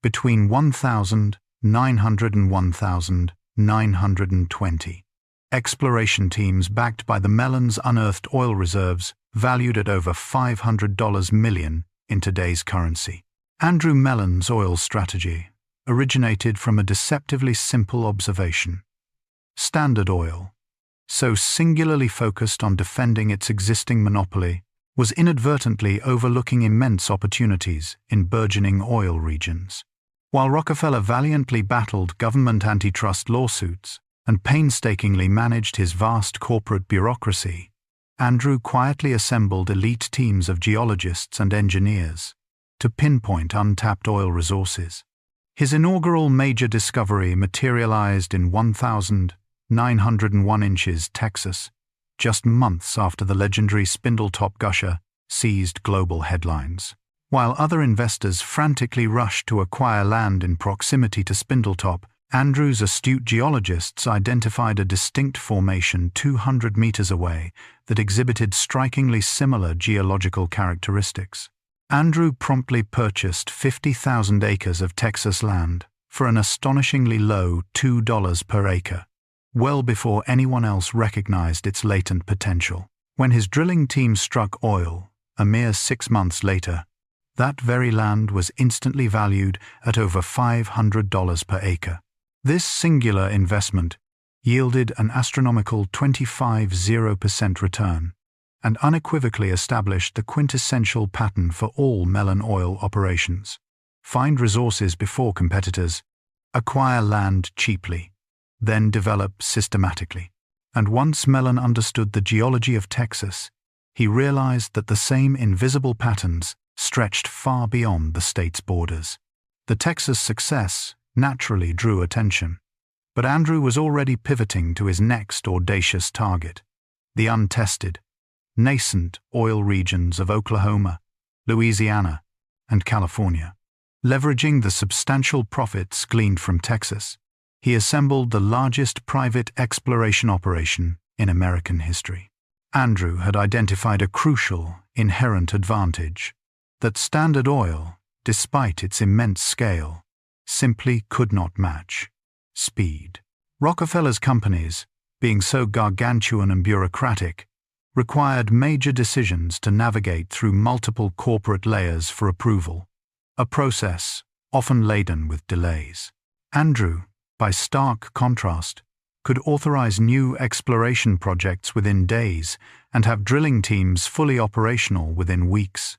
Between 1,900 and 1,920, exploration teams backed by the Mellons unearthed oil reserves valued at over $500 million in today's currency. Andrew Mellon's oil strategy originated from a deceptively simple observation. Standard Oil, so singularly focused on defending its existing monopoly, was inadvertently overlooking immense opportunities in burgeoning oil regions. While Rockefeller valiantly battled government antitrust lawsuits and painstakingly managed his vast corporate bureaucracy, Andrew quietly assembled elite teams of geologists and engineers to pinpoint untapped oil resources. His inaugural major discovery materialized in 1,901 inches, Texas, just months after the legendary Spindletop gusher seized global headlines. While other investors frantically rushed to acquire land in proximity to Spindletop, Andrew's astute geologists identified a distinct formation 200 meters away that exhibited strikingly similar geological characteristics. Andrew promptly purchased 50,000 acres of Texas land for an astonishingly low $2 per acre, well before anyone else recognized its latent potential. When his drilling team struck oil, a mere 6 months later, that very land was instantly valued at over $500 per acre. This singular investment yielded an astronomical 25% return and unequivocally established the quintessential pattern for all Mellon oil operations. Find resources before competitors, acquire land cheaply, then develop systematically. And once Mellon understood the geology of Texas, he realized that the same invisible patterns stretched far beyond the state's borders. The Texas success naturally drew attention, but Andrew was already pivoting to his next audacious target, the untested, nascent oil regions of Oklahoma, Louisiana, and California. Leveraging the substantial profits gleaned from Texas, he assembled the largest private exploration operation in American history. Andrew had identified a crucial, inherent advantage that Standard Oil, despite its immense scale, simply could not match: speed. Rockefeller's companies, being so gargantuan and bureaucratic, required major decisions to navigate through multiple corporate layers for approval, a process often laden with delays. Andrew, by stark contrast, could authorize new exploration projects within days and have drilling teams fully operational within weeks.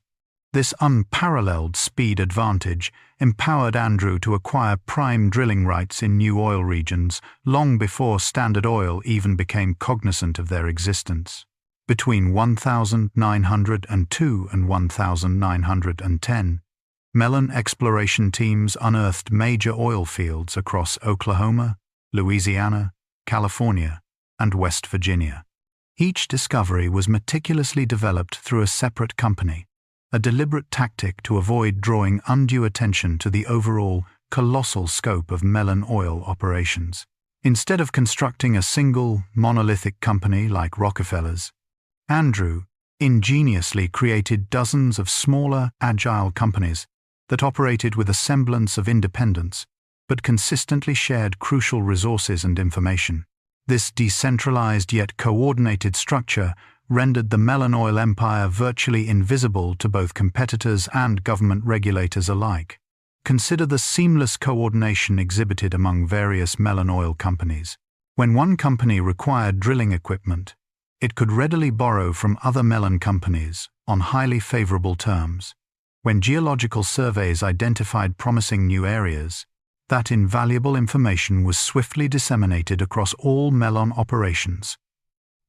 This unparalleled speed advantage empowered Andrew to acquire prime drilling rights in new oil regions long before Standard Oil even became cognizant of their existence. Between 1902 and 1910, Mellon exploration teams unearthed major oil fields across Oklahoma, Louisiana, California, and West Virginia. Each discovery was meticulously developed through a separate company, a deliberate tactic to avoid drawing undue attention to the overall colossal scope of Mellon oil operations. Instead of constructing a single, monolithic company like Rockefeller's, Andrew ingeniously created dozens of smaller, agile companies that operated with a semblance of independence, but consistently shared crucial resources and information. This decentralized yet coordinated structure rendered the Mellon oil empire virtually invisible to both competitors and government regulators alike. Consider the seamless coordination exhibited among various Mellon oil companies. When one company required drilling equipment, it could readily borrow from other Mellon companies on highly favorable terms. When geological surveys identified promising new areas, that invaluable information was swiftly disseminated across all Mellon operations.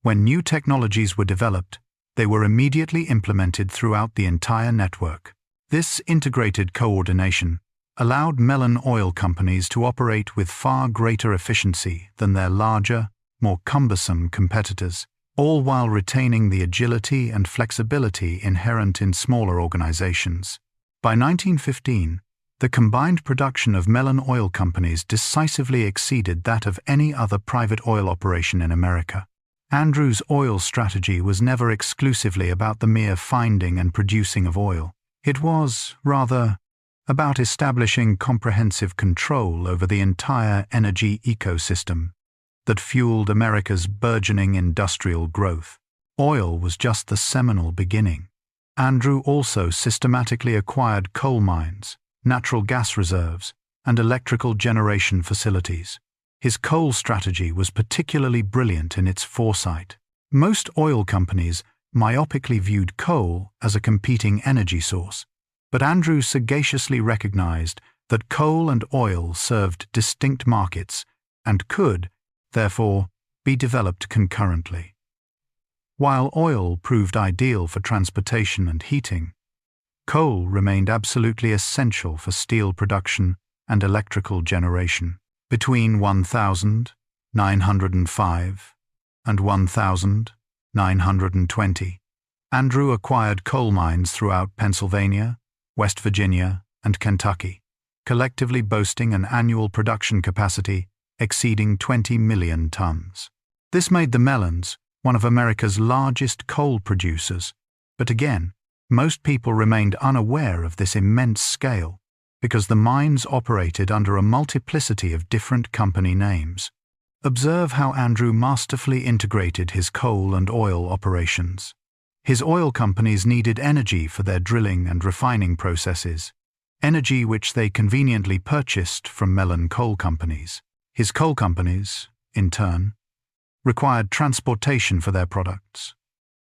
When new technologies were developed, they were immediately implemented throughout the entire network. This integrated coordination allowed Mellon oil companies to operate with far greater efficiency than their larger, more cumbersome competitors, all while retaining the agility and flexibility inherent in smaller organizations. By 1915, the combined production of Mellon oil companies decisively exceeded that of any other private oil operation in America. Andrew's oil strategy was never exclusively about the mere finding and producing of oil. It was, rather, about establishing comprehensive control over the entire energy ecosystem that fueled America's burgeoning industrial growth. Oil was just the seminal beginning. Andrew also systematically acquired coal mines, natural gas reserves, and electrical generation facilities. His coal strategy was particularly brilliant in its foresight. Most oil companies myopically viewed coal as a competing energy source, but Andrew sagaciously recognized that coal and oil served distinct markets and could, therefore, be developed concurrently. While oil proved ideal for transportation and heating, coal remained absolutely essential for steel production and electrical generation. Between 1905 and 1920, Andrew acquired coal mines throughout Pennsylvania, West Virginia, and Kentucky, collectively boasting an annual production capacity exceeding 20 million tons. This made the Mellons one of America's largest coal producers, but again, most people remained unaware of this immense scale because the mines operated under a multiplicity of different company names. Observe how Andrew masterfully integrated his coal and oil operations. His oil companies needed energy for their drilling and refining processes, energy which they conveniently purchased from Mellon coal companies. His coal companies, in turn, required transportation for their products,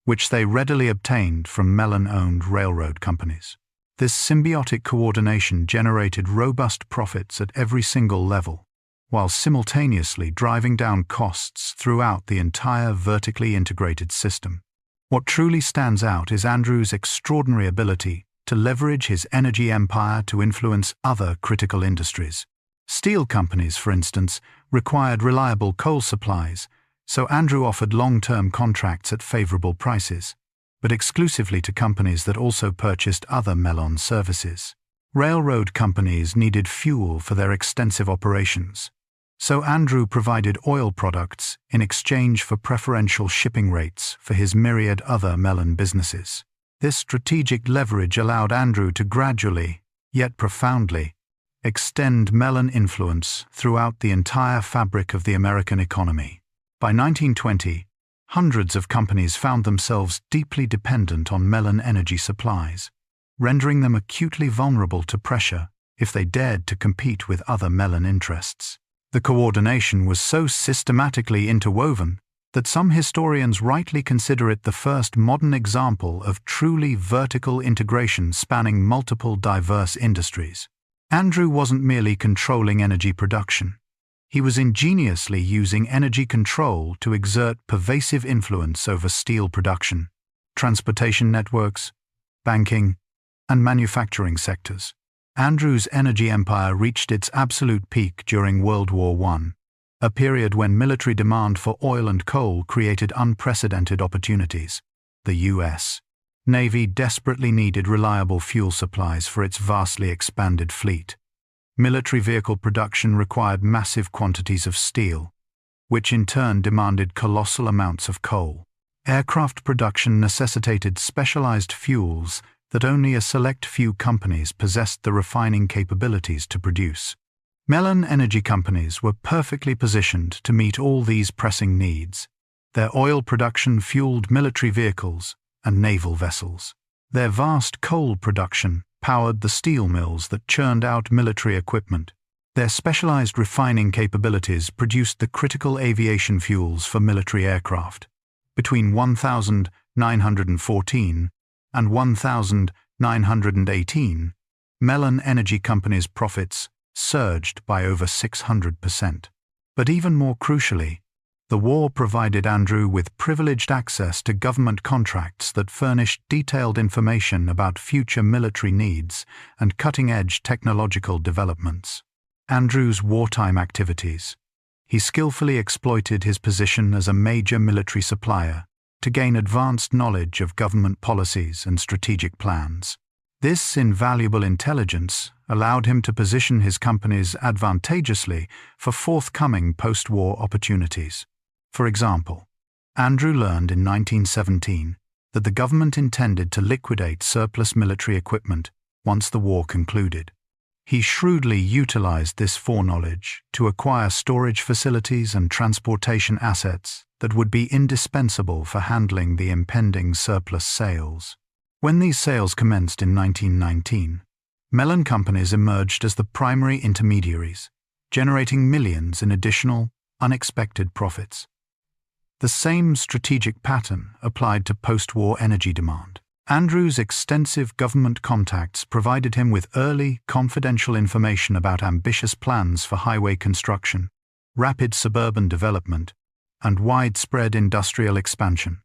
which they readily obtained from Mellon-owned railroad companies. This symbiotic coordination generated robust profits at every single level, while simultaneously driving down costs throughout the entire vertically integrated system. What truly stands out is Andrew's extraordinary ability to leverage his energy empire to influence other critical industries. Steel companies, for instance, required reliable coal supplies, so Andrew offered long-term contracts at favorable prices, but exclusively to companies that also purchased other Mellon services. Railroad companies needed fuel for their extensive operations, so Andrew provided oil products in exchange for preferential shipping rates for his myriad other Mellon businesses. This strategic leverage allowed Andrew to gradually, yet profoundly, extend Mellon influence throughout the entire fabric of the American economy. By 1920, hundreds of companies found themselves deeply dependent on Mellon energy supplies, rendering them acutely vulnerable to pressure if they dared to compete with other Mellon interests. The coordination was so systematically interwoven that some historians rightly consider it the first modern example of truly vertical integration spanning multiple diverse industries. Andrew wasn't merely controlling energy production. He was ingeniously using energy control to exert pervasive influence over steel production, transportation networks, banking, and manufacturing sectors. Andrew's energy empire reached its absolute peak during World War I, a period when military demand for oil and coal created unprecedented opportunities. The U.S. Navy desperately needed reliable fuel supplies for its vastly expanded fleet. Military vehicle production required massive quantities of steel, which in turn demanded colossal amounts of coal. Aircraft production necessitated specialized fuels that only a select few companies possessed the refining capabilities to produce. Mellon energy companies were perfectly positioned to meet all these pressing needs. Their oil production fueled military vehicles and naval vessels. Their vast coal production powered the steel mills that churned out military equipment. Their specialized refining capabilities produced the critical aviation fuels for military aircraft. Between 1914 and 1918, Mellon Energy Company's profits surged by over 600%. But even more crucially, the war provided Andrew with privileged access to government contracts that furnished detailed information about future military needs and cutting-edge technological developments. Andrew's wartime activities. He skillfully exploited his position as a major military supplier to gain advanced knowledge of government policies and strategic plans. This invaluable intelligence allowed him to position his companies advantageously for forthcoming post-war opportunities. For example, Andrew learned in 1917 that the government intended to liquidate surplus military equipment once the war concluded. He shrewdly utilized this foreknowledge to acquire storage facilities and transportation assets that would be indispensable for handling the impending surplus sales. When these sales commenced in 1919, Mellon companies emerged as the primary intermediaries, generating millions in additional, unexpected profits. The same strategic pattern applied to post-war energy demand. Andrew's extensive government contacts provided him with early, confidential information about ambitious plans for highway construction, rapid suburban development, and widespread industrial expansion,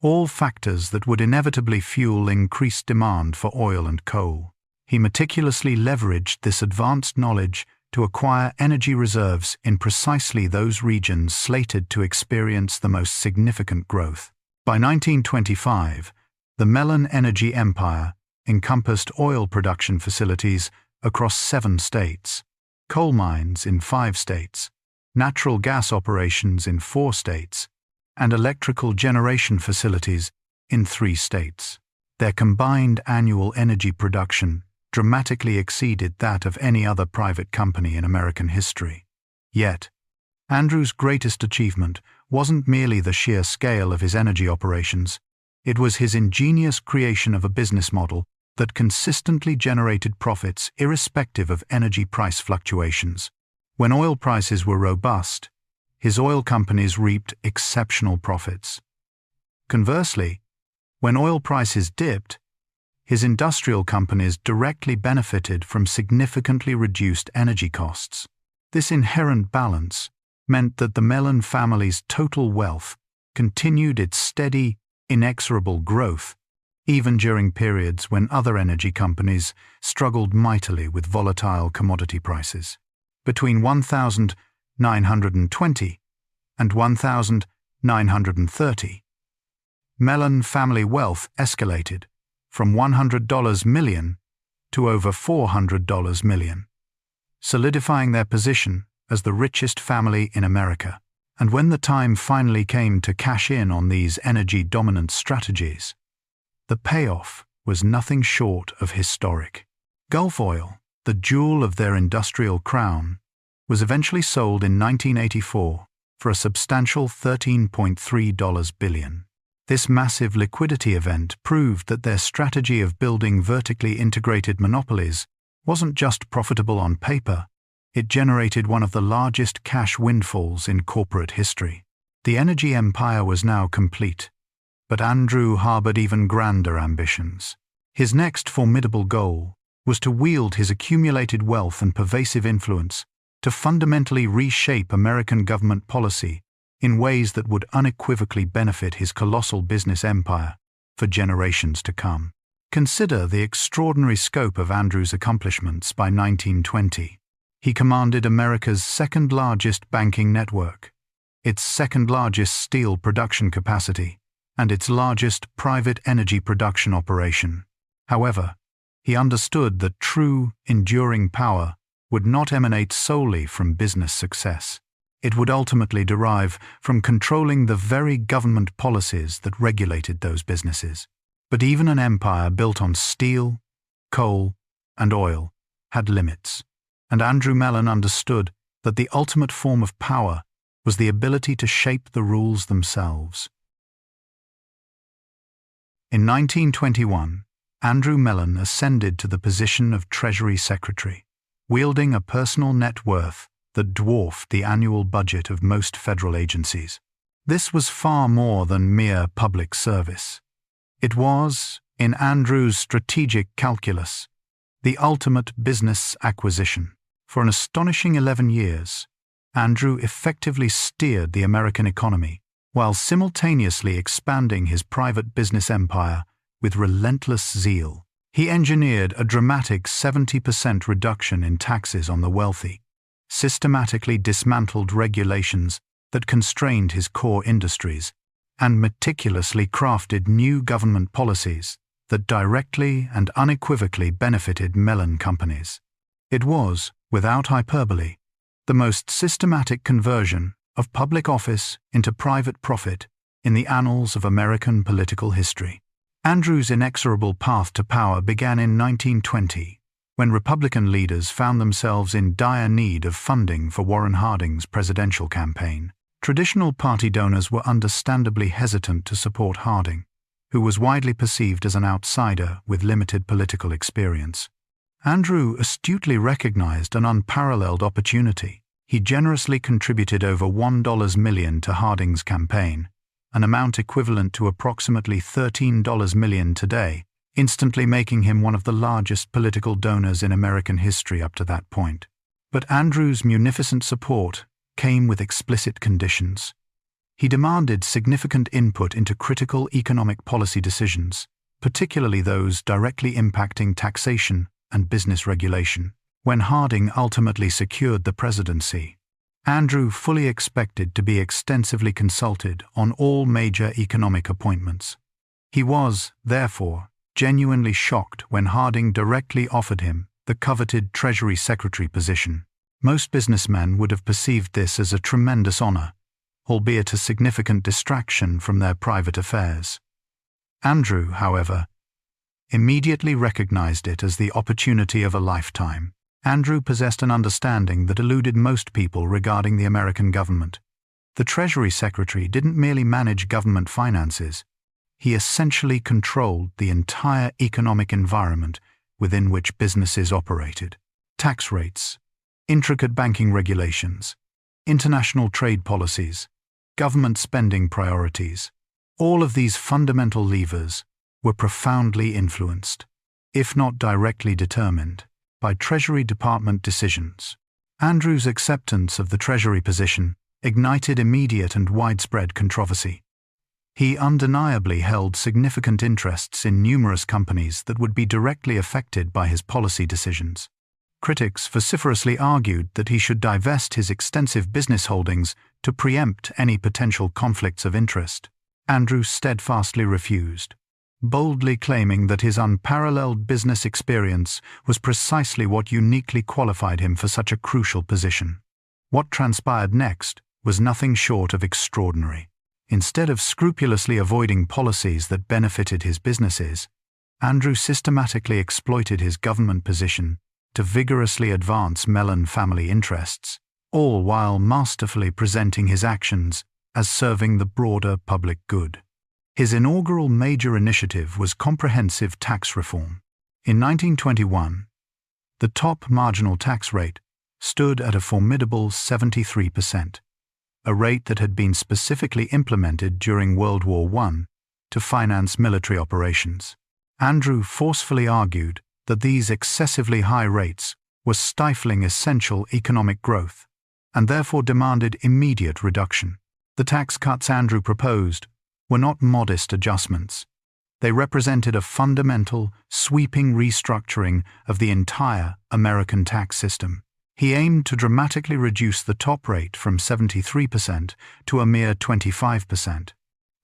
all factors that would inevitably fuel increased demand for oil and coal. He meticulously leveraged this advanced knowledge to acquire energy reserves in precisely those regions slated to experience the most significant growth. By 1925, the Mellon energy empire encompassed oil production facilities across 7 states, coal mines in 5 states, natural gas operations in 4 states, and electrical generation facilities in 3 states. Their combined annual energy production dramatically exceeded that of any other private company in American history. Yet, Andrew's greatest achievement wasn't merely the sheer scale of his energy operations. It was his ingenious creation of a business model that consistently generated profits irrespective of energy price fluctuations. When oil prices were robust, his oil companies reaped exceptional profits. Conversely, when oil prices dipped, his industrial companies directly benefited from significantly reduced energy costs. This inherent balance meant that the Mellon family's total wealth continued its steady, inexorable growth, even during periods when other energy companies struggled mightily with volatile commodity prices. Between 1920 and 1930, Mellon family wealth escalated from $100 million to over $400 million, solidifying their position as the richest family in America. And when the time finally came to cash in on these energy-dominant strategies, the payoff was nothing short of historic. Gulf Oil, the jewel of their industrial crown, was eventually sold in 1984 for a substantial $13.3 billion. This massive liquidity event proved that their strategy of building vertically integrated monopolies wasn't just profitable on paper, it generated one of the largest cash windfalls in corporate history. The energy empire was now complete, but Andrew harbored even grander ambitions. His next formidable goal was to wield his accumulated wealth and pervasive influence to fundamentally reshape American government policy in ways that would unequivocally benefit his colossal business empire for generations to come. Consider the extraordinary scope of Andrew's accomplishments by 1920. He commanded America's second-largest banking network, its second-largest steel production capacity, and its largest private energy production operation. However, he understood that true, enduring power would not emanate solely from business success. It would ultimately derive from controlling the very government policies that regulated those businesses. But even an empire built on steel, coal, and oil had limits, and Andrew Mellon understood that the ultimate form of power was the ability to shape the rules themselves. In 1921, Andrew Mellon ascended to the position of Treasury Secretary, wielding a personal net worth that dwarfed the annual budget of most federal agencies. This was far more than mere public service. It was, in Andrew's strategic calculus, the ultimate business acquisition. For an astonishing 11 years, Andrew effectively steered the American economy while simultaneously expanding his private business empire with relentless zeal. He engineered a dramatic 70% reduction in taxes on the wealthy, systematically dismantled regulations that constrained his core industries, and meticulously crafted new government policies that directly and unequivocally benefited Mellon companies. It was, without hyperbole, the most systematic conversion of public office into private profit in the annals of American political history. Andrew's inexorable path to power began in 1920, when Republican leaders found themselves in dire need of funding for Warren Harding's presidential campaign. Traditional party donors were understandably hesitant to support Harding, who was widely perceived as an outsider with limited political experience. Andrew astutely recognized an unparalleled opportunity. He generously contributed over $1 million to Harding's campaign, an amount equivalent to approximately $13 million today, instantly making him one of the largest political donors in American history up to that point. But Andrew's munificent support came with explicit conditions. He demanded significant input into critical economic policy decisions, particularly those directly impacting taxation and business regulation. When Harding ultimately secured the presidency, Andrew fully expected to be extensively consulted on all major economic appointments. He was, therefore, genuinely shocked when Harding directly offered him the coveted Treasury Secretary position. Most businessmen would have perceived this as a tremendous honor, albeit a significant distraction from their private affairs. Andrew, however, immediately recognized it as the opportunity of a lifetime. Andrew possessed an understanding that eluded most people regarding the American government. The Treasury Secretary didn't merely manage government finances. He essentially controlled the entire economic environment within which businesses operated. Tax rates, intricate banking regulations, international trade policies, government spending priorities. All of these fundamental levers were profoundly influenced, if not directly determined, by Treasury Department decisions. Andrew's acceptance of the Treasury position ignited immediate and widespread controversy. He undeniably held significant interests in numerous companies that would be directly affected by his policy decisions. Critics vociferously argued that he should divest his extensive business holdings to preempt any potential conflicts of interest. Andrew steadfastly refused, boldly claiming that his unparalleled business experience was precisely what uniquely qualified him for such a crucial position. What transpired next was nothing short of extraordinary. Instead of scrupulously avoiding policies that benefited his businesses, Andrew systematically exploited his government position to vigorously advance Mellon family interests, all while masterfully presenting his actions as serving the broader public good. His inaugural major initiative was comprehensive tax reform. In 1921, the top marginal tax rate stood at a formidable 73%, a rate that had been specifically implemented during World War I to finance military operations. Andrew forcefully argued that these excessively high rates were stifling essential economic growth, and therefore demanded immediate reduction. The tax cuts Andrew proposed were not modest adjustments. They represented a fundamental, sweeping restructuring of the entire American tax system. He aimed to dramatically reduce the top rate from 73% to a mere 25%.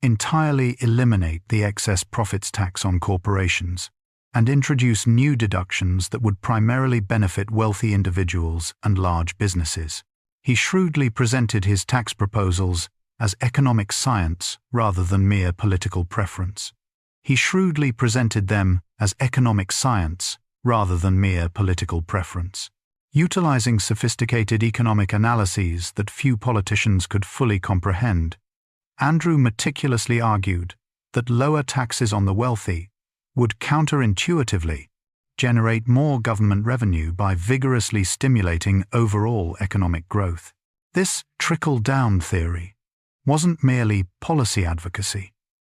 entirely eliminate the excess profits tax on corporations, and introduce new deductions that would primarily benefit wealthy individuals and large businesses. He shrewdly presented his tax proposals as economic science rather than mere political preference. He shrewdly presented them as economic science rather than mere political preference. Utilizing sophisticated economic analyses that few politicians could fully comprehend, Andrew meticulously argued that lower taxes on the wealthy would counterintuitively generate more government revenue by vigorously stimulating overall economic growth. This trickle-down theory wasn't merely policy advocacy.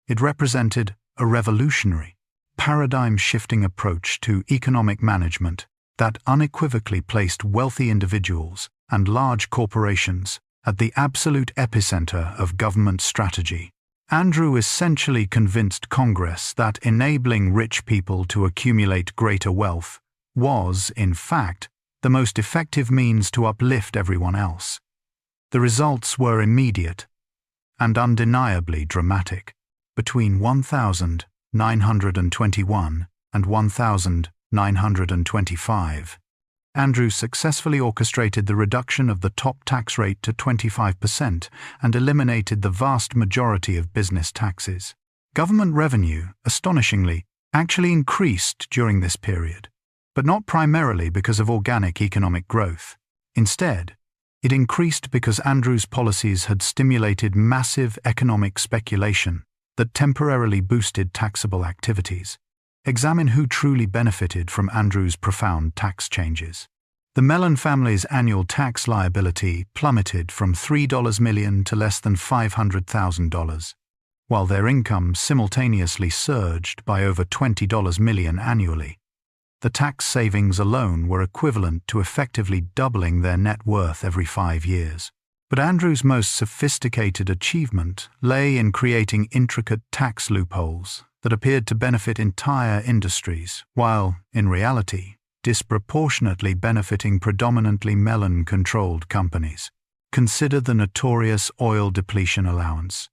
It represented a revolutionary, paradigm-shifting approach to economic management that unequivocally placed wealthy individuals and large corporations at the absolute epicenter of government strategy. Andrew essentially convinced Congress that enabling rich people to accumulate greater wealth was, in fact, the most effective means to uplift everyone else. The results were immediate and undeniably dramatic. Between 1921 and 1925, Andrew successfully orchestrated the reduction of the top tax rate to 25% and eliminated the vast majority of business taxes. Government revenue, astonishingly, actually increased during this period, but not primarily because of organic economic growth. Instead, it increased because Andrew's policies had stimulated massive economic speculation that temporarily boosted taxable activities. Examine who truly benefited from Andrew's profound tax changes. The Mellon family's annual tax liability plummeted from $3 million to less than $500,000, while their income simultaneously surged by over $20 million annually. The tax savings alone were equivalent to effectively doubling their net worth every 5 years. But Andrew's most sophisticated achievement lay in creating intricate tax loopholes that appeared to benefit entire industries, while, in reality, disproportionately benefiting predominantly Mellon-controlled companies. Consider the notorious oil depletion allowance,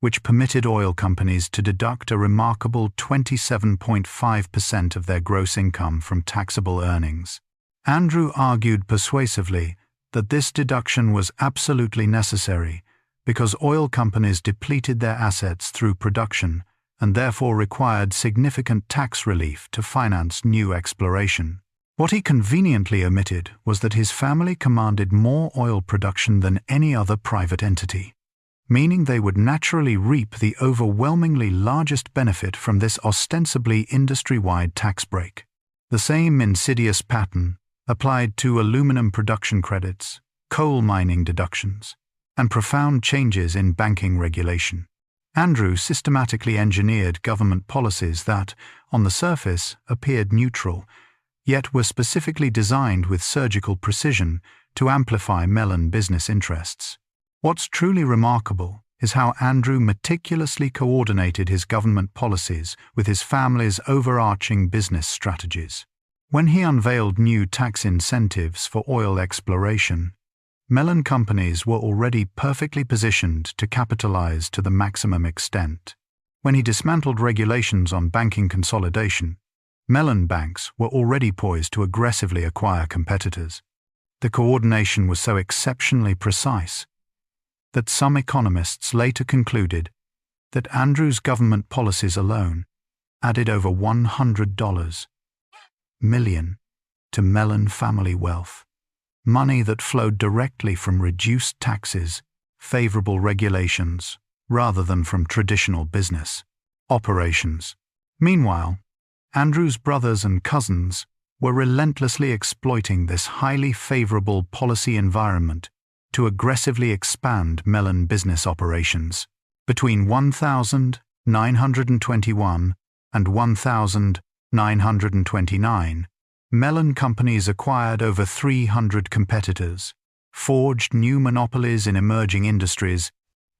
which permitted oil companies to deduct a remarkable 27.5% of their gross income from taxable earnings. Andrew argued persuasively that this deduction was absolutely necessary because oil companies depleted their assets through production and therefore required significant tax relief to finance new exploration. What he conveniently omitted was that his family commanded more oil production than any other private entity, meaning they would naturally reap the overwhelmingly largest benefit from this ostensibly industry-wide tax break. The same insidious pattern applied to aluminum production credits, coal mining deductions, and profound changes in banking regulation. Andrew systematically engineered government policies that, on the surface, appeared neutral, yet were specifically designed with surgical precision to amplify Mellon business interests. What's truly remarkable is how Andrew meticulously coordinated his government policies with his family's overarching business strategies. When he unveiled new tax incentives for oil exploration, Mellon companies were already perfectly positioned to capitalize to the maximum extent. When he dismantled regulations on banking consolidation, Mellon banks were already poised to aggressively acquire competitors. The coordination was so exceptionally precise that some economists later concluded that Andrew's government policies alone added over $100 million to Mellon family wealth, money that flowed directly from reduced taxes, favorable regulations, rather than from traditional business operations. Meanwhile, Andrew's brothers and cousins were relentlessly exploiting this highly favorable policy environment to aggressively expand Mellon business operations. Between 1921 and 1929, Mellon companies acquired over 300 competitors, forged new monopolies in emerging industries,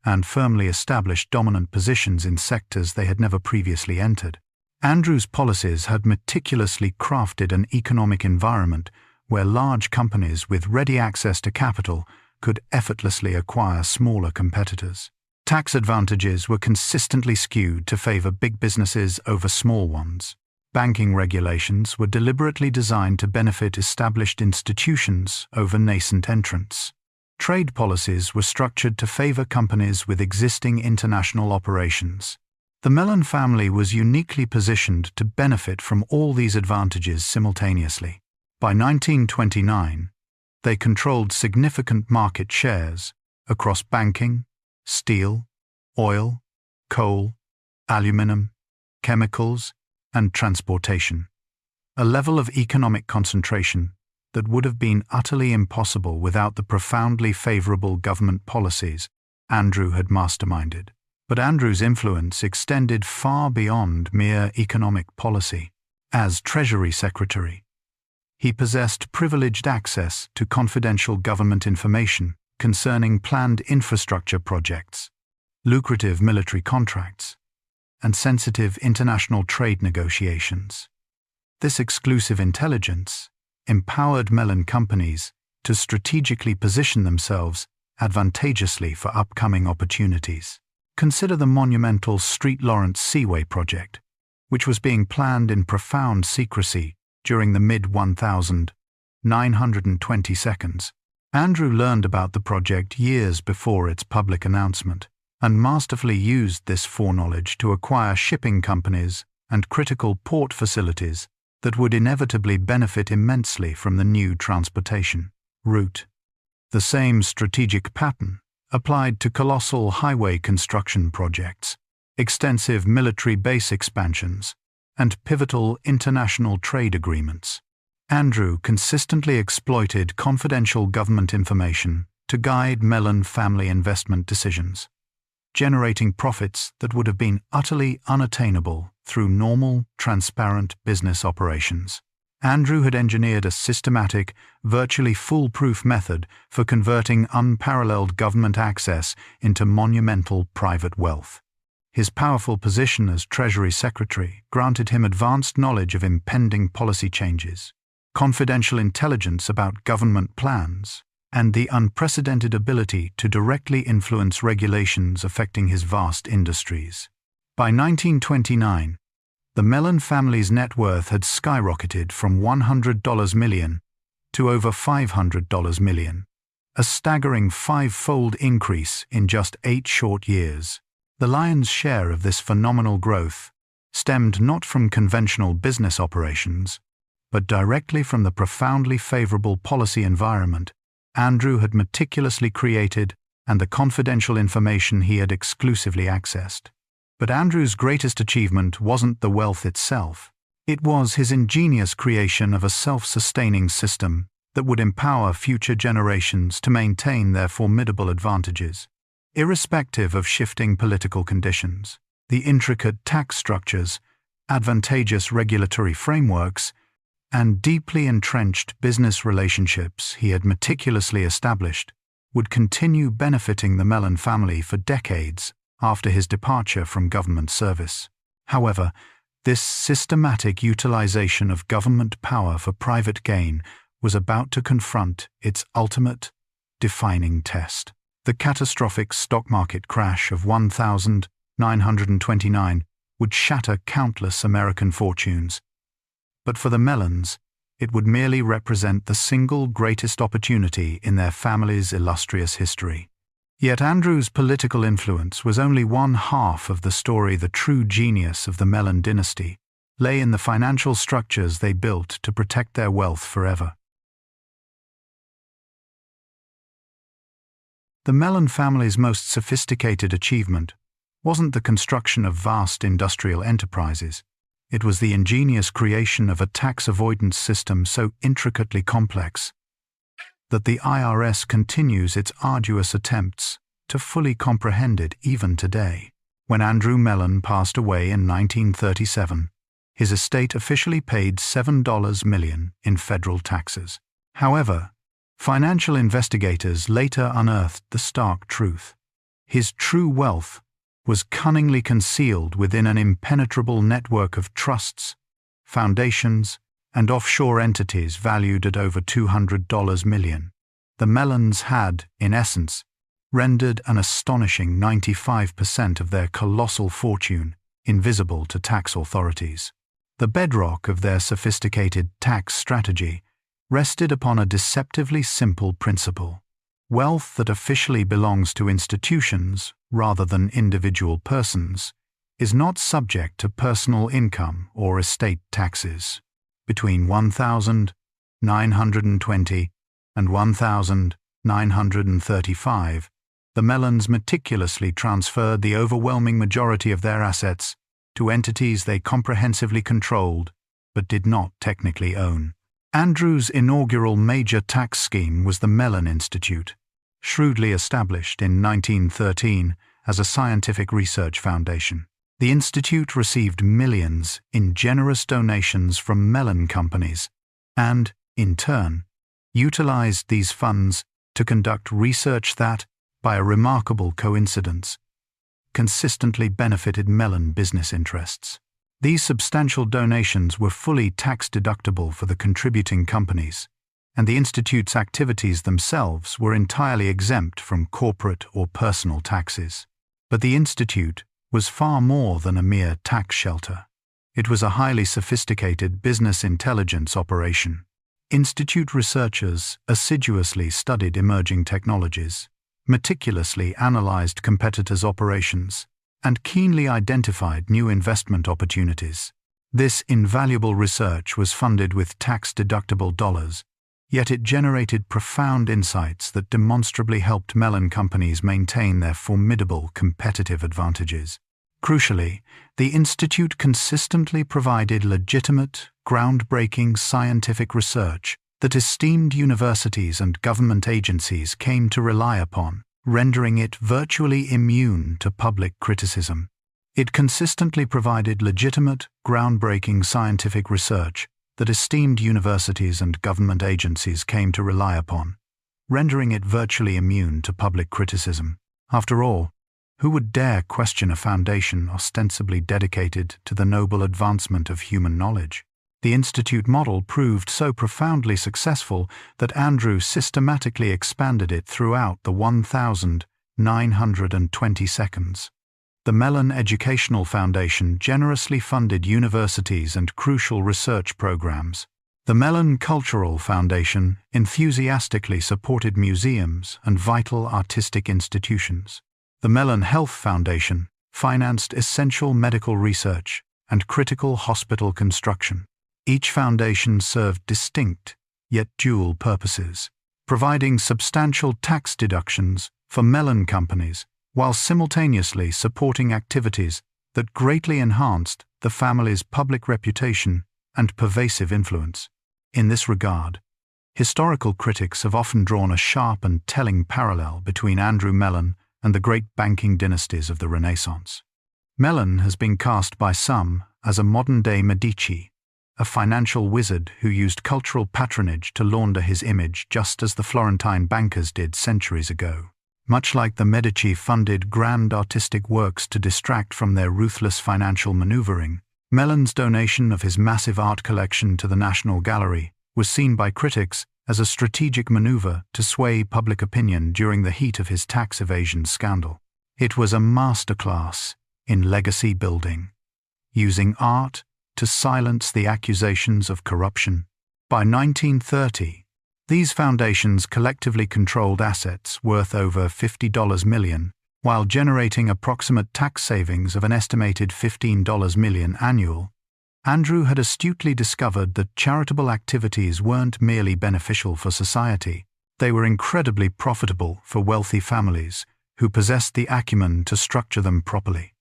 and firmly established dominant positions in sectors they had never previously entered. Andrew's policies had meticulously crafted an economic environment where large companies with ready access to capital could effortlessly acquire smaller competitors. Tax advantages were consistently skewed to favor big businesses over small ones. Banking regulations were deliberately designed to benefit established institutions over nascent entrants. Trade policies were structured to favor companies with existing international operations. The Mellon family was uniquely positioned to benefit from all these advantages simultaneously. By 1929, they controlled significant market shares across banking, steel, oil, coal, aluminum, chemicals, and transportation, a level of economic concentration that would have been utterly impossible without the profoundly favorable government policies Andrew had masterminded. But Andrew's influence extended far beyond mere economic policy. As Treasury Secretary, he possessed privileged access to confidential government information concerning planned infrastructure projects, lucrative military contracts, and sensitive international trade negotiations. This exclusive intelligence empowered Mellon companies to strategically position themselves advantageously for upcoming opportunities. Consider the monumental St. Lawrence Seaway project, which was being planned in profound secrecy during the mid-1920s. Andrew learned about the project years before its public announcement, and masterfully used this foreknowledge to acquire shipping companies and critical port facilities that would inevitably benefit immensely from the new transportation route. The same strategic pattern applied to colossal highway construction projects, extensive military base expansions, and pivotal international trade agreements. Andrew consistently exploited confidential government information to guide Mellon family investment decisions, generating profits that would have been utterly unattainable through normal, transparent business operations. Andrew had engineered a systematic, virtually foolproof method for converting unparalleled government access into monumental private wealth. His powerful position as Treasury Secretary granted him advanced knowledge of impending policy changes, confidential intelligence about government plans, and the unprecedented ability to directly influence regulations affecting his vast industries. By 1929, the Mellon family's net worth had skyrocketed from $100 million to over $500 million, a staggering five-fold increase in just 8 short years. The lion's share of this phenomenal growth stemmed not from conventional business operations, but directly from the profoundly favorable policy environment Andrew had meticulously created and the confidential information he had exclusively accessed. But Andrew's greatest achievement wasn't the wealth itself. It was his ingenious creation of a self-sustaining system that would empower future generations to maintain their formidable advantages, irrespective of shifting political conditions. The intricate tax structures, advantageous regulatory frameworks, and deeply entrenched business relationships he had meticulously established would continue benefiting the Mellon family for decades after his departure from government service. However, this systematic utilization of government power for private gain was about to confront its ultimate, defining test. The catastrophic stock market crash of 1929 would shatter countless American fortunes. But for the Mellons, it would merely represent the single greatest opportunity in their family's illustrious history. Yet Andrew's political influence was only one half of the story. The true genius of the Mellon dynasty lay in the financial structures they built to protect their wealth forever. The Mellon family's most sophisticated achievement wasn't the construction of vast industrial enterprises. It was the ingenious creation of a tax avoidance system so intricately complex that the IRS continues its arduous attempts to fully comprehend it even today. When Andrew Mellon passed away in 1937, his estate officially paid $7 million in federal taxes. However, financial investigators later unearthed the stark truth. His true wealth was cunningly concealed within an impenetrable network of trusts, foundations, and offshore entities valued at over $200 million. The Mellons had, in essence, rendered an astonishing 95% of their colossal fortune invisible to tax authorities. The bedrock of their sophisticated tax strategy rested upon a deceptively simple principle. Wealth that officially belongs to institutions rather than individual persons is not subject to personal income or estate taxes. Between 1,920 and 1,935, the Mellons meticulously transferred the overwhelming majority of their assets to entities they comprehensively controlled but did not technically own. Andrew's inaugural major tax scheme was the Mellon Institute, shrewdly established in 1913 as a scientific research foundation. The institute received millions in generous donations from Mellon companies and, in turn, utilized these funds to conduct research that, by a remarkable coincidence, consistently benefited Mellon business interests. These substantial donations were fully tax-deductible for the contributing companies, and the Institute's activities themselves were entirely exempt from corporate or personal taxes. But the Institute was far more than a mere tax shelter. It was a highly sophisticated business intelligence operation. Institute researchers assiduously studied emerging technologies, meticulously analyzed competitors' operations, and keenly identified new investment opportunities. This invaluable research was funded with tax-deductible dollars, yet it generated profound insights that demonstrably helped Mellon companies maintain their formidable competitive advantages. Crucially, the Institute consistently provided legitimate, groundbreaking scientific research that esteemed universities and government agencies came to rely upon, rendering it virtually immune to public criticism. It consistently provided legitimate, groundbreaking scientific research that esteemed universities and government agencies came to rely upon, rendering it virtually immune to public criticism. After all, who would dare question a foundation ostensibly dedicated to the noble advancement of human knowledge? The Institute model proved so profoundly successful that Andrew systematically expanded it throughout the 1,920 seconds. The Mellon Educational Foundation generously funded universities and crucial research programs. The Mellon Cultural Foundation enthusiastically supported museums and vital artistic institutions. The Mellon Health Foundation financed essential medical research and critical hospital construction. Each foundation served distinct, yet dual purposes, providing substantial tax deductions for Mellon companies while simultaneously supporting activities that greatly enhanced the family's public reputation and pervasive influence. In this regard, historical critics have often drawn a sharp and telling parallel between Andrew Mellon and the great banking dynasties of the Renaissance. Mellon has been cast by some as a modern-day Medici, a financial wizard who used cultural patronage to launder his image just as the Florentine bankers did centuries ago. Much like the Medici funded grand artistic works to distract from their ruthless financial maneuvering, Mellon's donation of his massive art collection to the National Gallery was seen by critics as a strategic maneuver to sway public opinion during the heat of his tax evasion scandal. It was a masterclass in legacy building, using art to silence the accusations of corruption. By 1930, these foundations collectively controlled assets worth over $50 million, while generating approximate tax savings of an estimated $15 million annual. Andrew had astutely discovered that charitable activities weren't merely beneficial for society, they were incredibly profitable for wealthy families who possessed the acumen to structure them properly.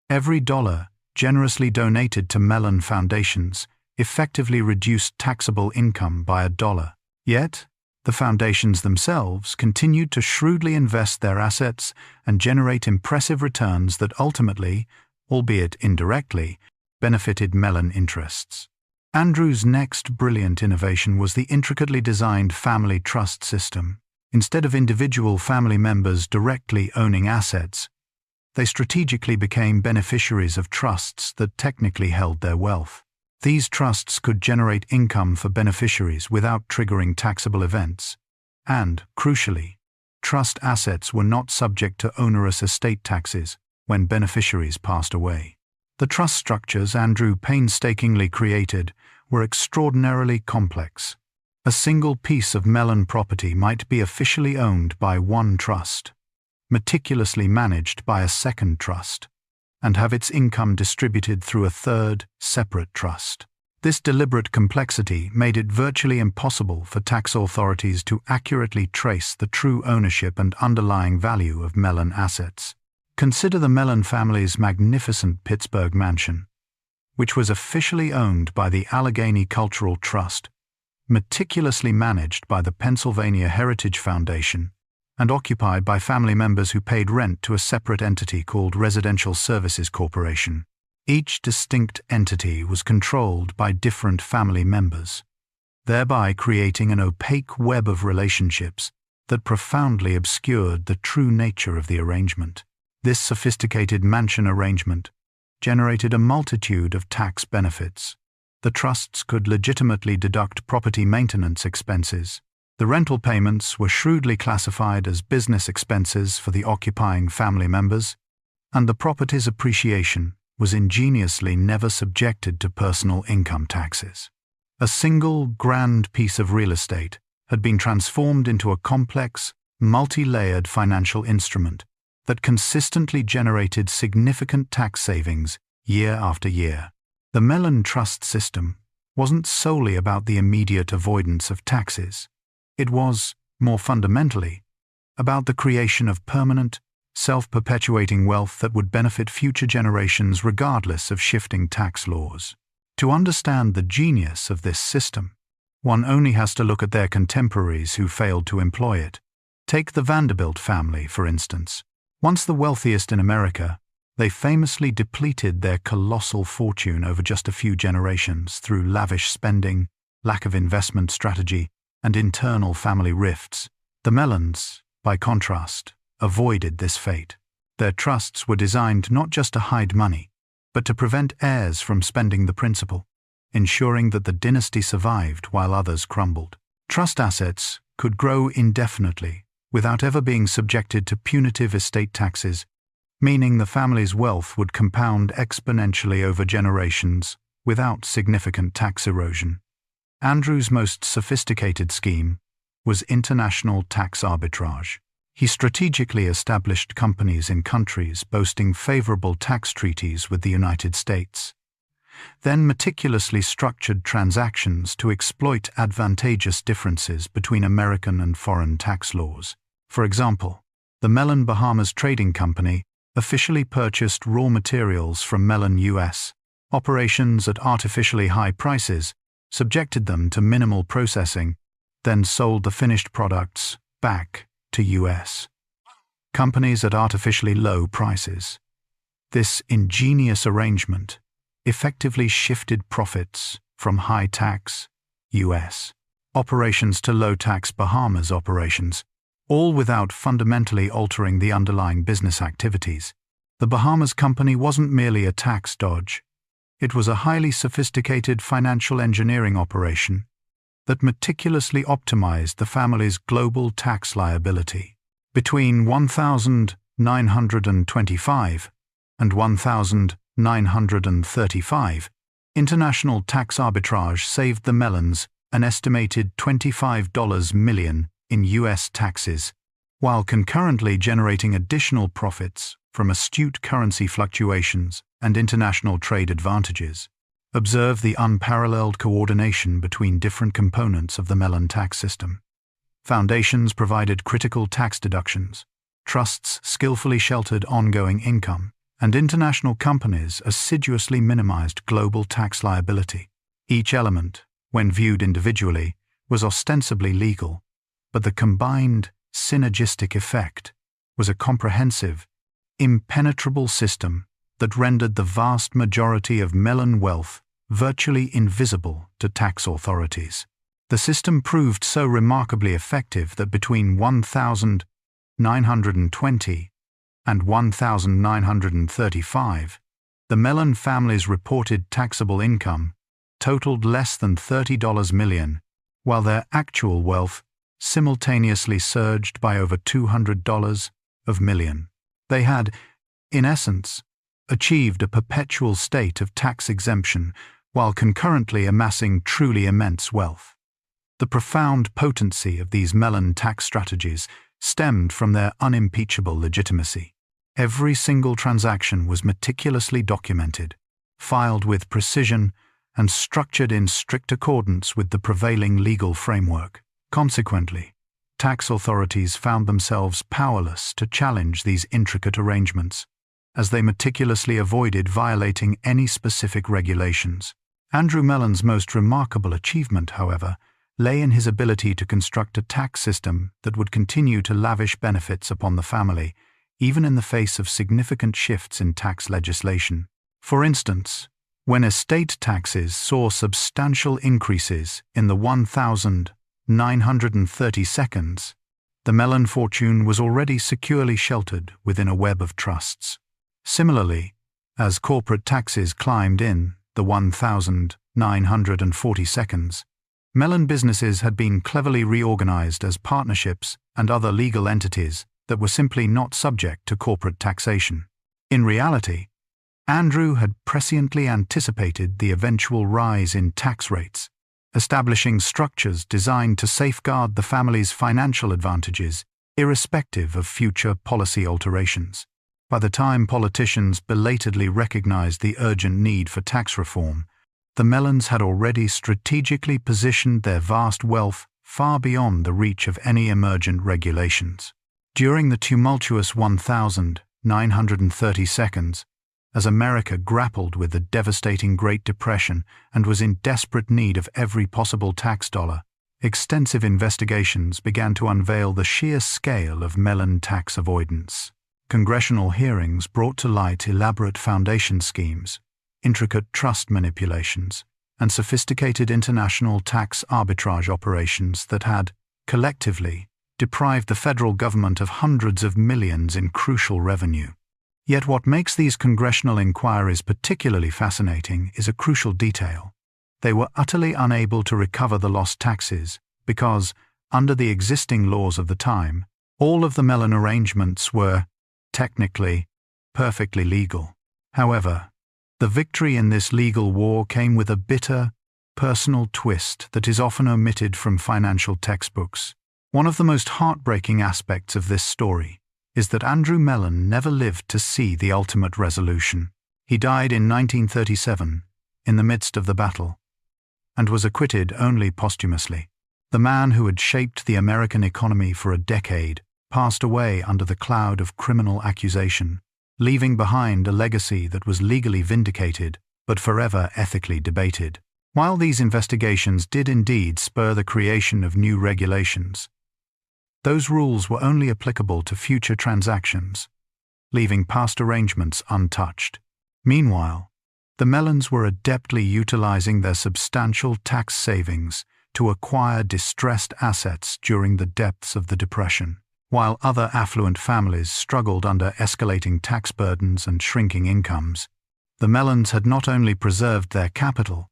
Every dollar generously donated to Mellon foundations effectively reduced taxable income by $1. Yet, the foundations themselves continued to shrewdly invest their assets and generate impressive returns that ultimately, albeit indirectly, benefited Mellon interests. Andrew's next brilliant innovation was the intricately designed family trust system. Instead of individual family members directly owning assets, they strategically became beneficiaries of trusts that technically held their wealth. These trusts could generate income for beneficiaries without triggering taxable events, and, crucially, trust assets were not subject to onerous estate taxes when beneficiaries passed away. The trust structures Andrew painstakingly created were extraordinarily complex. A single piece of Mellon property might be officially owned by one trust, meticulously managed by a second trust, and have its income distributed through a third, separate trust. This deliberate complexity made it virtually impossible for tax authorities to accurately trace the true ownership and underlying value of Mellon assets. Consider the Mellon family's magnificent Pittsburgh mansion, which was officially owned by the Allegheny Cultural Trust, meticulously managed by the Pennsylvania Heritage Foundation, and occupied by family members who paid rent to a separate entity called Residential Services Corporation. Each distinct entity was controlled by different family members, thereby creating an opaque web of relationships that profoundly obscured the true nature of the arrangement. This sophisticated mansion arrangement generated a multitude of tax benefits. The trusts could legitimately deduct property maintenance expenses. The rental payments were shrewdly classified as business expenses for the occupying family members, and the property's appreciation was ingeniously never subjected to personal income taxes. A single grand piece of real estate had been transformed into a complex, multi-layered financial instrument that consistently generated significant tax savings year after year. The Mellon Trust system wasn't solely about the immediate avoidance of taxes. It was, more fundamentally, about the creation of permanent, self-perpetuating wealth that would benefit future generations regardless of shifting tax laws. To understand the genius of this system, one only has to look at their contemporaries who failed to employ it. Take the Vanderbilt family, for instance. Once the wealthiest in America, they famously depleted their colossal fortune over just a few generations through lavish spending, lack of investment strategy, and internal family rifts. The Mellons, by contrast, avoided this fate. Their trusts were designed not just to hide money, but to prevent heirs from spending the principal, ensuring that the dynasty survived while others crumbled. Trust assets could grow indefinitely without ever being subjected to punitive estate taxes, meaning the family's wealth would compound exponentially over generations without significant tax erosion. Andrew's most sophisticated scheme was international tax arbitrage. He strategically established companies in countries boasting favorable tax treaties with the United States, then meticulously structured transactions to exploit advantageous differences between American and foreign tax laws. For example, the Mellon Bahamas Trading Company officially purchased raw materials from Mellon U.S. operations at artificially high prices, subjected them to minimal processing, then sold the finished products back to U.S. companies at artificially low prices. This ingenious arrangement effectively shifted profits from high-tax U.S. operations to low-tax Bahamas operations, all without fundamentally altering the underlying business activities. The Bahamas company wasn't merely a tax dodge. It was a highly sophisticated financial engineering operation that meticulously optimized the family's global tax liability. Between 1925 and 1935, international tax arbitrage saved the Mellons an estimated $25 million in U.S. taxes, while concurrently generating additional profits from astute currency fluctuations and international trade advantages. Observe the unparalleled coordination between different components of the Mellon tax system. Foundations provided critical tax deductions, trusts skillfully sheltered ongoing income, and international companies assiduously minimized global tax liability. Each element, when viewed individually, was ostensibly legal, but the combined synergistic effect was a comprehensive, impenetrable system that rendered the vast majority of Mellon wealth virtually invisible to tax authorities. The system proved so remarkably effective that between 1920 and 1935, the Mellon family's reported taxable income totaled less than $30 million, while their actual wealth simultaneously surged by over $200 of million. They had, in essence, achieved a perpetual state of tax exemption while concurrently amassing truly immense wealth. The profound potency of these Mellon tax strategies stemmed from their unimpeachable legitimacy. Every single transaction was meticulously documented, filed with precision, and structured in strict accordance with the prevailing legal framework. Consequently, tax authorities found themselves powerless to challenge these intricate arrangements, as they meticulously avoided violating any specific regulations. Andrew Mellon's most remarkable achievement, however, lay in his ability to construct a tax system that would continue to lavish benefits upon the family, even in the face of significant shifts in tax legislation. For instance, when estate taxes saw substantial increases in the 1932, the Mellon fortune was already securely sheltered within a web of trusts. Similarly, as corporate taxes climbed in the 1942, Mellon businesses had been cleverly reorganized as partnerships and other legal entities that were simply not subject to corporate taxation. In reality, Andrew had presciently anticipated the eventual rise in tax rates, establishing structures designed to safeguard the family's financial advantages, irrespective of future policy alterations. By the time politicians belatedly recognized the urgent need for tax reform, the Mellons had already strategically positioned their vast wealth far beyond the reach of any emergent regulations. During the tumultuous 1932, as America grappled with the devastating Great Depression and was in desperate need of every possible tax dollar, extensive investigations began to unveil the sheer scale of Mellon tax avoidance. Congressional hearings brought to light elaborate foundation schemes, intricate trust manipulations, and sophisticated international tax arbitrage operations that had, collectively, deprived the federal government of hundreds of millions in crucial revenue. Yet what makes these congressional inquiries particularly fascinating is a crucial detail. They were utterly unable to recover the lost taxes because, under the existing laws of the time, all of the Mellon arrangements were, technically, perfectly legal. However, the victory in this legal war came with a bitter, personal twist that is often omitted from financial textbooks. One of the most heartbreaking aspects of this story is that Andrew Mellon never lived to see the ultimate resolution. He died in 1937, in the midst of the battle, and was acquitted only posthumously. The man who had shaped the American economy for a decade passed away under the cloud of criminal accusation, leaving behind a legacy that was legally vindicated but forever ethically debated. While these investigations did indeed spur the creation of new regulations, those rules were only applicable to future transactions, leaving past arrangements untouched. Meanwhile, the Mellons were adeptly utilizing their substantial tax savings to acquire distressed assets during the depths of the Depression. While other affluent families struggled under escalating tax burdens and shrinking incomes, the Mellons had not only preserved their capital,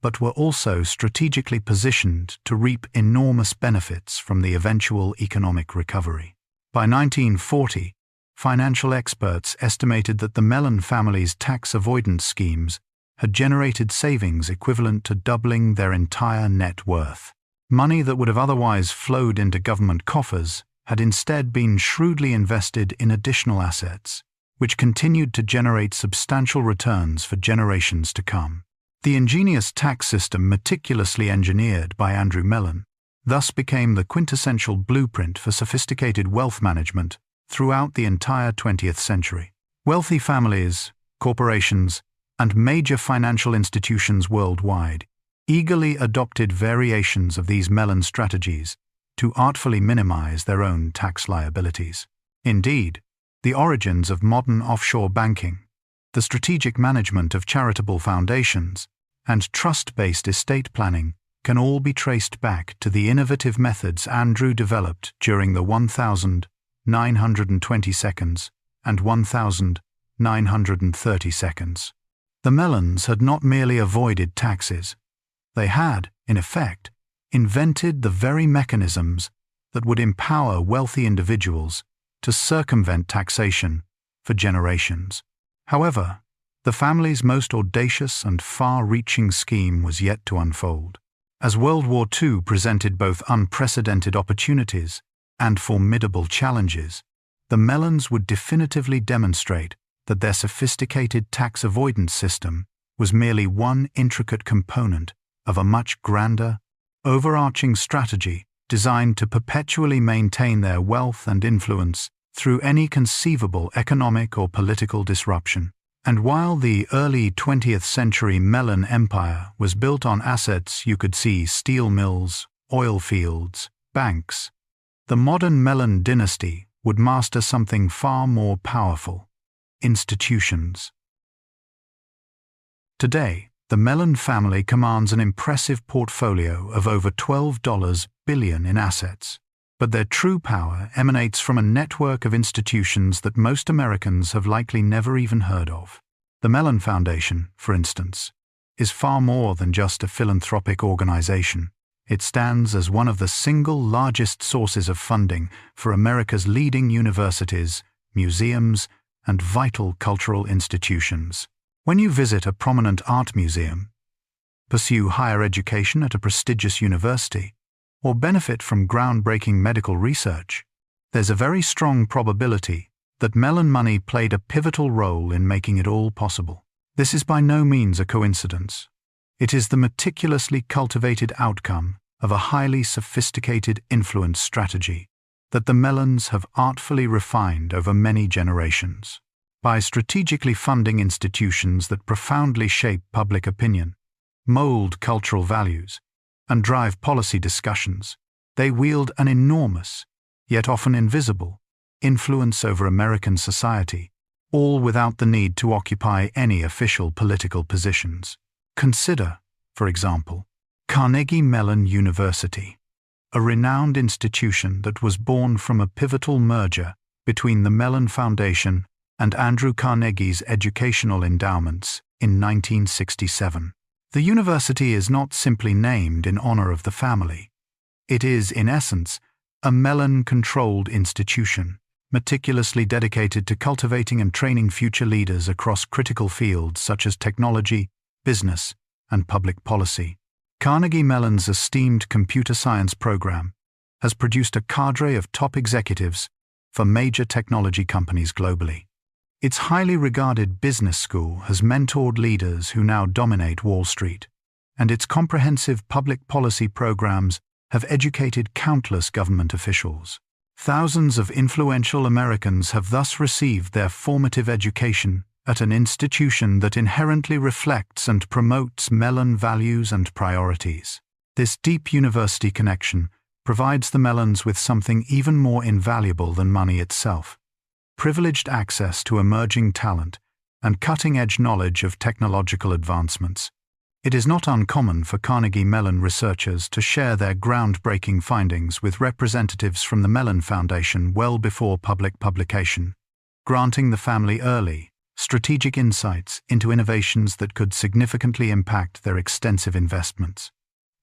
but were also strategically positioned to reap enormous benefits from the eventual economic recovery. By 1940, financial experts estimated that the Mellon family's tax avoidance schemes had generated savings equivalent to doubling their entire net worth. Money that would have otherwise flowed into government coffers had instead been shrewdly invested in additional assets, which continued to generate substantial returns for generations to come. The ingenious tax system meticulously engineered by Andrew Mellon thus became the quintessential blueprint for sophisticated wealth management throughout the entire 20th century. Wealthy families, corporations, and major financial institutions worldwide eagerly adopted variations of these Mellon strategies to artfully minimize their own tax liabilities. Indeed, the origins of modern offshore banking, the strategic management of charitable foundations, and trust-based estate planning can all be traced back to the innovative methods Andrew developed during the 1920 and 1930. The Mellons had not merely avoided taxes, they had, in effect, invented the very mechanisms that would empower wealthy individuals to circumvent taxation for generations. However, the family's most audacious and far-reaching scheme was yet to unfold. As World War II presented both unprecedented opportunities and formidable challenges, the Mellons would definitively demonstrate that their sophisticated tax avoidance system was merely one intricate component of a much grander, overarching strategy designed to perpetually maintain their wealth and influence through any conceivable economic or political disruption. And while the early 20th century Mellon Empire was built on assets you could see steel mills, oil fields, banks, the modern Mellon dynasty would master something far more powerful: institutions. Today, the Mellon family commands an impressive portfolio of over $12 billion in assets. But their true power emanates from a network of institutions that most Americans have likely never even heard of. The Mellon Foundation, for instance, is far more than just a philanthropic organization. It stands as one of the single largest sources of funding for America's leading universities, museums, and vital cultural institutions. When you visit a prominent art museum, pursue higher education at a prestigious university, or benefit from groundbreaking medical research, there's a very strong probability that Mellon money played a pivotal role in making it all possible. This is by no means a coincidence. It is the meticulously cultivated outcome of a highly sophisticated influence strategy that the Mellons have artfully refined over many generations. By strategically funding institutions that profoundly shape public opinion, mold cultural values, and drive policy discussions, they wield an enormous, yet often invisible, influence over American society, all without the need to occupy any official political positions. Consider, for example, Carnegie Mellon University, a renowned institution that was born from a pivotal merger between the Mellon Foundation and Andrew Carnegie's educational endowments in 1967. The university is not simply named in honor of the family. It is, in essence, a Mellon-controlled institution, meticulously dedicated to cultivating and training future leaders across critical fields such as technology, business, and public policy. Carnegie Mellon's esteemed computer science program has produced a cadre of top executives for major technology companies globally. Its highly regarded business school has mentored leaders who now dominate Wall Street, and its comprehensive public policy programs have educated countless government officials. Thousands of influential Americans have thus received their formative education at an institution that inherently reflects and promotes Mellon values and priorities. This deep university connection provides the Mellons with something even more invaluable than money itself: privileged access to emerging talent and cutting-edge knowledge of technological advancements. It is not uncommon for Carnegie Mellon researchers to share their groundbreaking findings with representatives from the Mellon Foundation well before public publication, granting the family early, strategic insights into innovations that could significantly impact their extensive investments.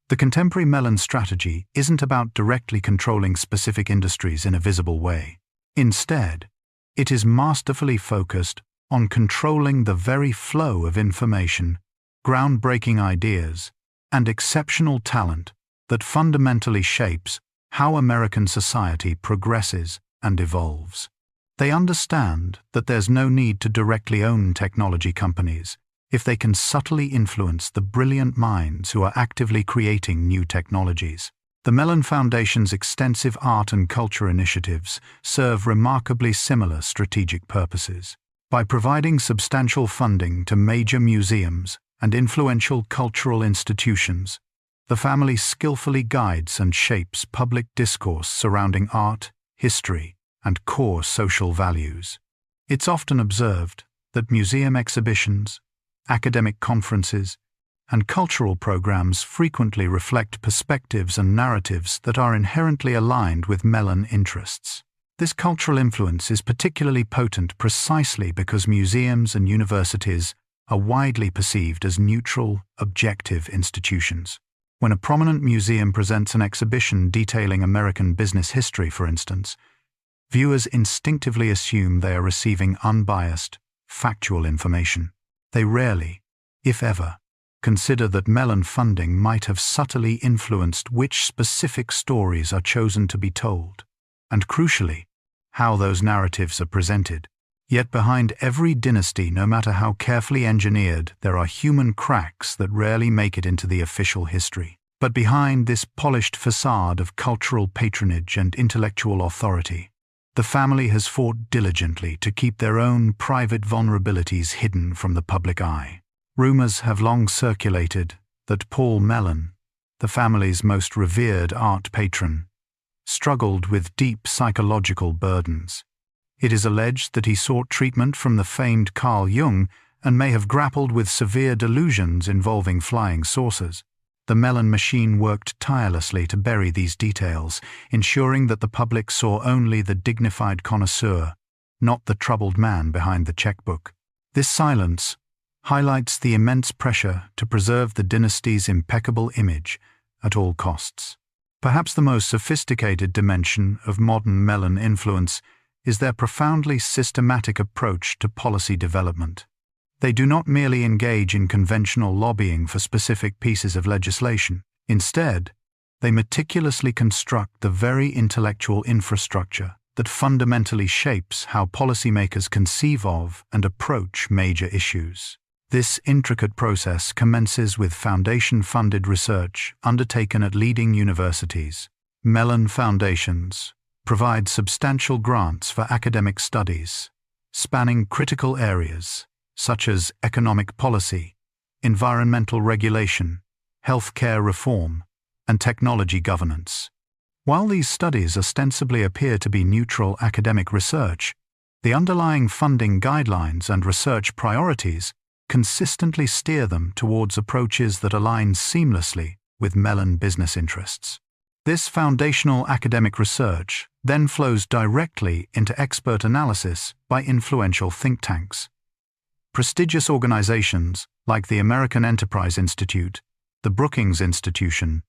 The contemporary Mellon strategy isn't about directly controlling specific industries in a visible way. Instead, it is masterfully focused on controlling the very flow of information, groundbreaking ideas, and exceptional talent that fundamentally shapes how American society progresses and evolves. They understand that there's no need to directly own technology companies if they can subtly influence the brilliant minds who are actively creating new technologies. The Mellon Foundation's extensive art and culture initiatives serve remarkably similar strategic purposes. By providing substantial funding to major museums and influential cultural institutions, the family skillfully guides and shapes public discourse surrounding art, history, and core social values. It's often observed that museum exhibitions, academic conferences, and cultural programs frequently reflect perspectives and narratives that are inherently aligned with Mellon interests. This cultural influence is particularly potent precisely because museums and universities are widely perceived as neutral, objective institutions. When a prominent museum presents an exhibition detailing American business history, for instance, viewers instinctively assume they are receiving unbiased, factual information. They rarely, if ever, consider that Mellon funding might have subtly influenced which specific stories are chosen to be told, and crucially, how those narratives are presented. Yet behind every dynasty, no matter how carefully engineered, there are human cracks that rarely make it into the official history. But behind this polished facade of cultural patronage and intellectual authority, the family has fought diligently to keep their own private vulnerabilities hidden from the public eye. Rumors have long circulated that Paul Mellon, the family's most revered art patron, struggled with deep psychological burdens. It is alleged that he sought treatment from the famed Carl Jung and may have grappled with severe delusions involving flying saucers. The Mellon machine worked tirelessly to bury these details, ensuring that the public saw only the dignified connoisseur, not the troubled man behind the checkbook. This silence highlights the immense pressure to preserve the dynasty's impeccable image at all costs. Perhaps the most sophisticated dimension of modern Mellon influence is their profoundly systematic approach to policy development. They do not merely engage in conventional lobbying for specific pieces of legislation. Instead, they meticulously construct the very intellectual infrastructure that fundamentally shapes how policymakers conceive of and approach major issues. This intricate process commences with foundation-funded research undertaken at leading universities. Mellon Foundations provide substantial grants for academic studies, spanning critical areas such as economic policy, environmental regulation, healthcare reform, and technology governance. While these studies ostensibly appear to be neutral academic research, the underlying funding guidelines and research priorities consistently steer them towards approaches that align seamlessly with Mellon business interests. This foundational academic research then flows directly into expert analysis by influential think tanks. Prestigious organizations like the American Enterprise Institute, the Brookings Institution,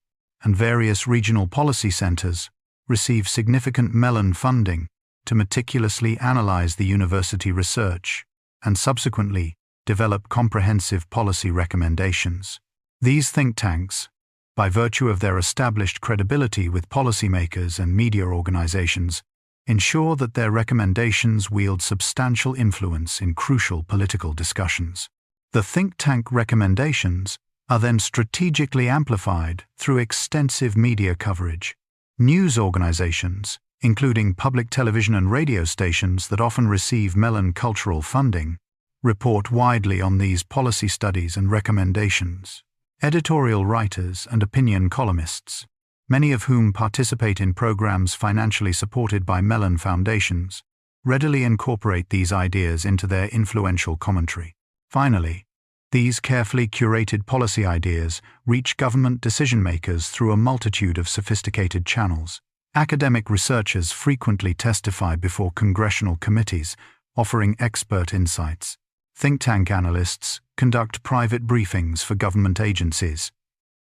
and various regional policy centers receive significant Mellon funding to meticulously analyze the university research and subsequently develop comprehensive policy recommendations. These think tanks, by virtue of their established credibility with policymakers and media organizations, ensure that their recommendations wield substantial influence in crucial political discussions. The think tank recommendations are then strategically amplified through extensive media coverage. News organizations, including public television and radio stations that often receive Mellon cultural funding, report widely on these policy studies and recommendations. Editorial writers and opinion columnists, many of whom participate in programs financially supported by Mellon Foundations, readily incorporate these ideas into their influential commentary. Finally, these carefully curated policy ideas reach government decision-makers through a multitude of sophisticated channels. Academic researchers frequently testify before congressional committees, offering expert insights. Think tank analysts conduct private briefings for government agencies,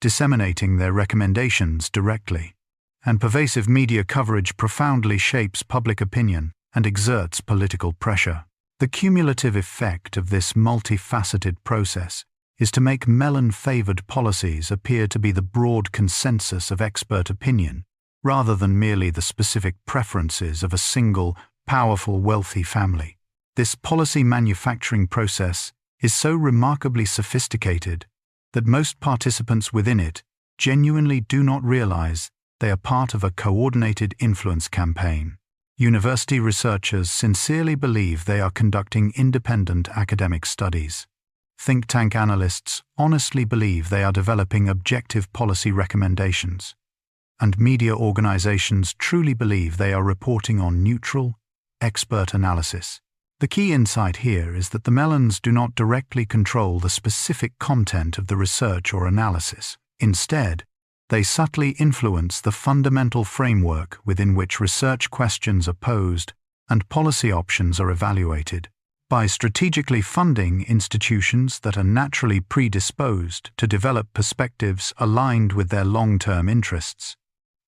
disseminating their recommendations directly. And pervasive media coverage profoundly shapes public opinion and exerts political pressure. The cumulative effect of this multifaceted process is to make Mellon-favored policies appear to be the broad consensus of expert opinion, rather than merely the specific preferences of a single, powerful, wealthy family. This policy manufacturing process is so remarkably sophisticated that most participants within it genuinely do not realize they are part of a coordinated influence campaign. University researchers sincerely believe they are conducting independent academic studies. Think tank analysts honestly believe they are developing objective policy recommendations. And media organizations truly believe they are reporting on neutral, expert analysis. The key insight here is that the Mellons do not directly control the specific content of the research or analysis. Instead, they subtly influence the fundamental framework within which research questions are posed and policy options are evaluated. By strategically funding institutions that are naturally predisposed to develop perspectives aligned with their long-term interests,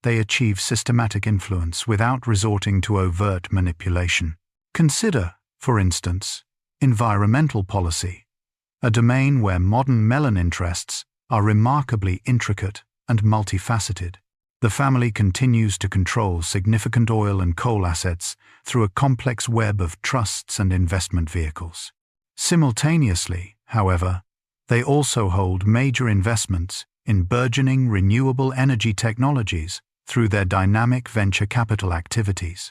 they achieve systematic influence without resorting to overt manipulation. Consider, for instance, environmental policy, a domain where modern Mellon interests are remarkably intricate and multifaceted. The family continues to control significant oil and coal assets through a complex web of trusts and investment vehicles. Simultaneously, however, they also hold major investments in burgeoning renewable energy technologies through their dynamic venture capital activities.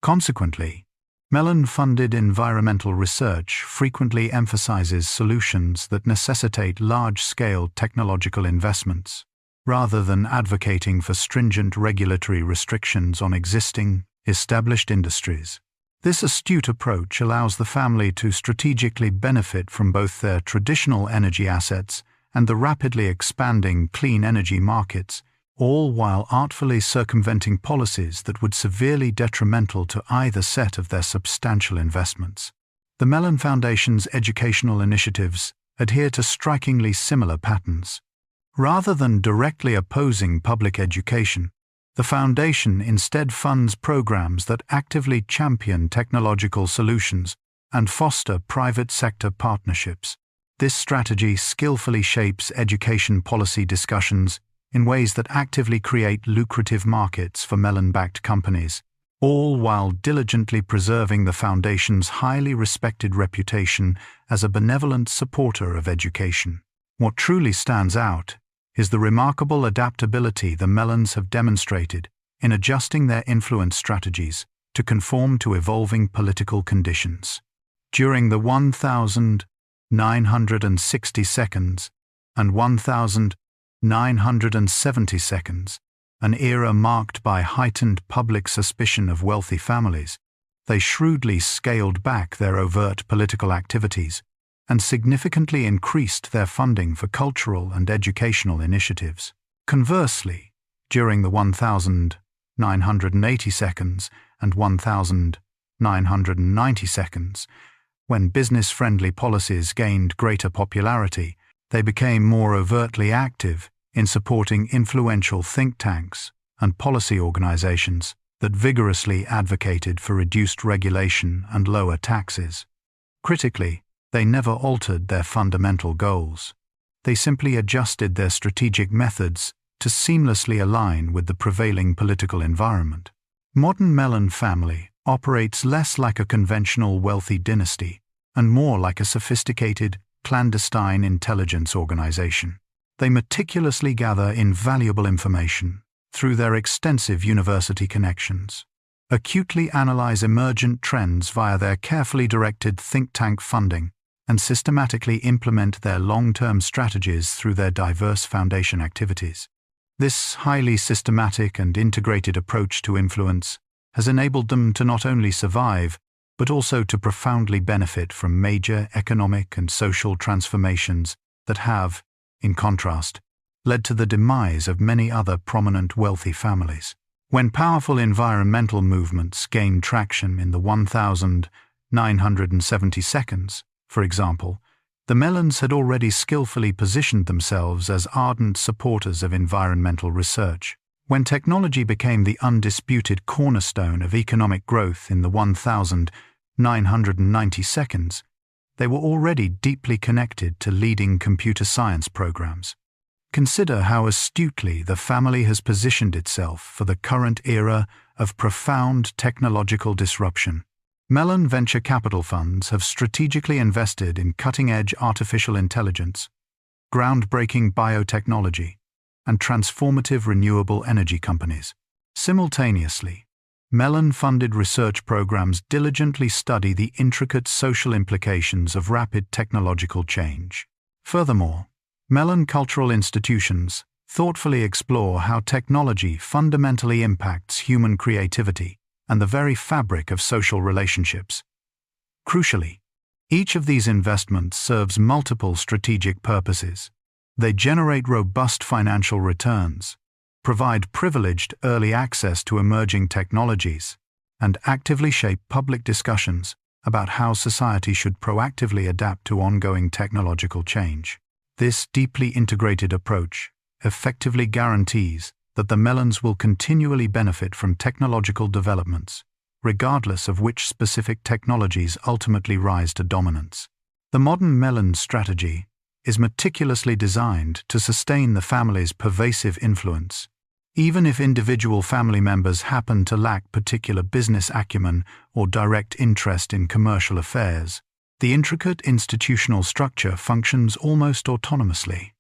Consequently, Mellon-funded environmental research frequently emphasizes solutions that necessitate large-scale technological investments, rather than advocating for stringent regulatory restrictions on existing, established industries. This astute approach allows the family to strategically benefit from both their traditional energy assets and the rapidly expanding clean energy markets, all while artfully circumventing policies that would severely detrimental to either set of their substantial investments. The Mellon Foundation's educational initiatives adhere to strikingly similar patterns. Rather than directly opposing public education, the Foundation instead funds programs that actively champion technological solutions and foster private sector partnerships. This strategy skillfully shapes education policy discussions in ways that actively create lucrative markets for Mellon-backed companies, all while diligently preserving the Foundation's highly respected reputation as a benevolent supporter of education. What truly stands out is the remarkable adaptability the Mellons have demonstrated in adjusting their influence strategies to conform to evolving political conditions. During the 1,960 seconds and 1,970 seconds, an era marked by heightened public suspicion of wealthy families, they shrewdly scaled back their overt political activities and significantly increased their funding for cultural and educational initiatives. Conversely, during the 1,980 seconds and 1,990 seconds, when business-friendly policies gained greater popularity, they became more overtly active in supporting influential think tanks and policy organizations that vigorously advocated for reduced regulation and lower taxes. Critically, they never altered their fundamental goals. They simply adjusted their strategic methods to seamlessly align with the prevailing political environment. Modern Mellon family operates less like a conventional wealthy dynasty and more like a sophisticated, clandestine intelligence organization. They meticulously gather invaluable information through their extensive university connections, acutely analyze emergent trends via their carefully directed think tank funding, and systematically implement their long-term strategies through their diverse foundation activities. This highly systematic and integrated approach to influence has enabled them to not only survive, but also to profoundly benefit from major economic and social transformations that have, in contrast, led to the demise of many other prominent wealthy families. When powerful environmental movements gained traction in the 1,970 seconds, for example, the Mellons had already skillfully positioned themselves as ardent supporters of environmental research. When technology became the undisputed cornerstone of economic growth in the 1,990 seconds, they were already deeply connected to leading computer science programs. Consider how astutely the family has positioned itself for the current era of profound technological disruption. Mellon venture capital funds have strategically invested in cutting-edge artificial intelligence, groundbreaking biotechnology, and transformative renewable energy companies. Simultaneously, Mellon-funded research programs diligently study the intricate social implications of rapid technological change. Furthermore, Mellon cultural institutions thoughtfully explore how technology fundamentally impacts human creativity and the very fabric of social relationships. Crucially, each of these investments serves multiple strategic purposes. They generate robust financial returns, provide privileged early access to emerging technologies, and actively shape public discussions about how society should proactively adapt to ongoing technological change. This deeply integrated approach effectively guarantees that the Mellons will continually benefit from technological developments, regardless of which specific technologies ultimately rise to dominance. The modern Mellon strategy is meticulously designed to sustain the family's pervasive influence, even if individual family members happen to lack particular business acumen or direct interest in commercial affairs. The intricate institutional structure functions almost autonomously,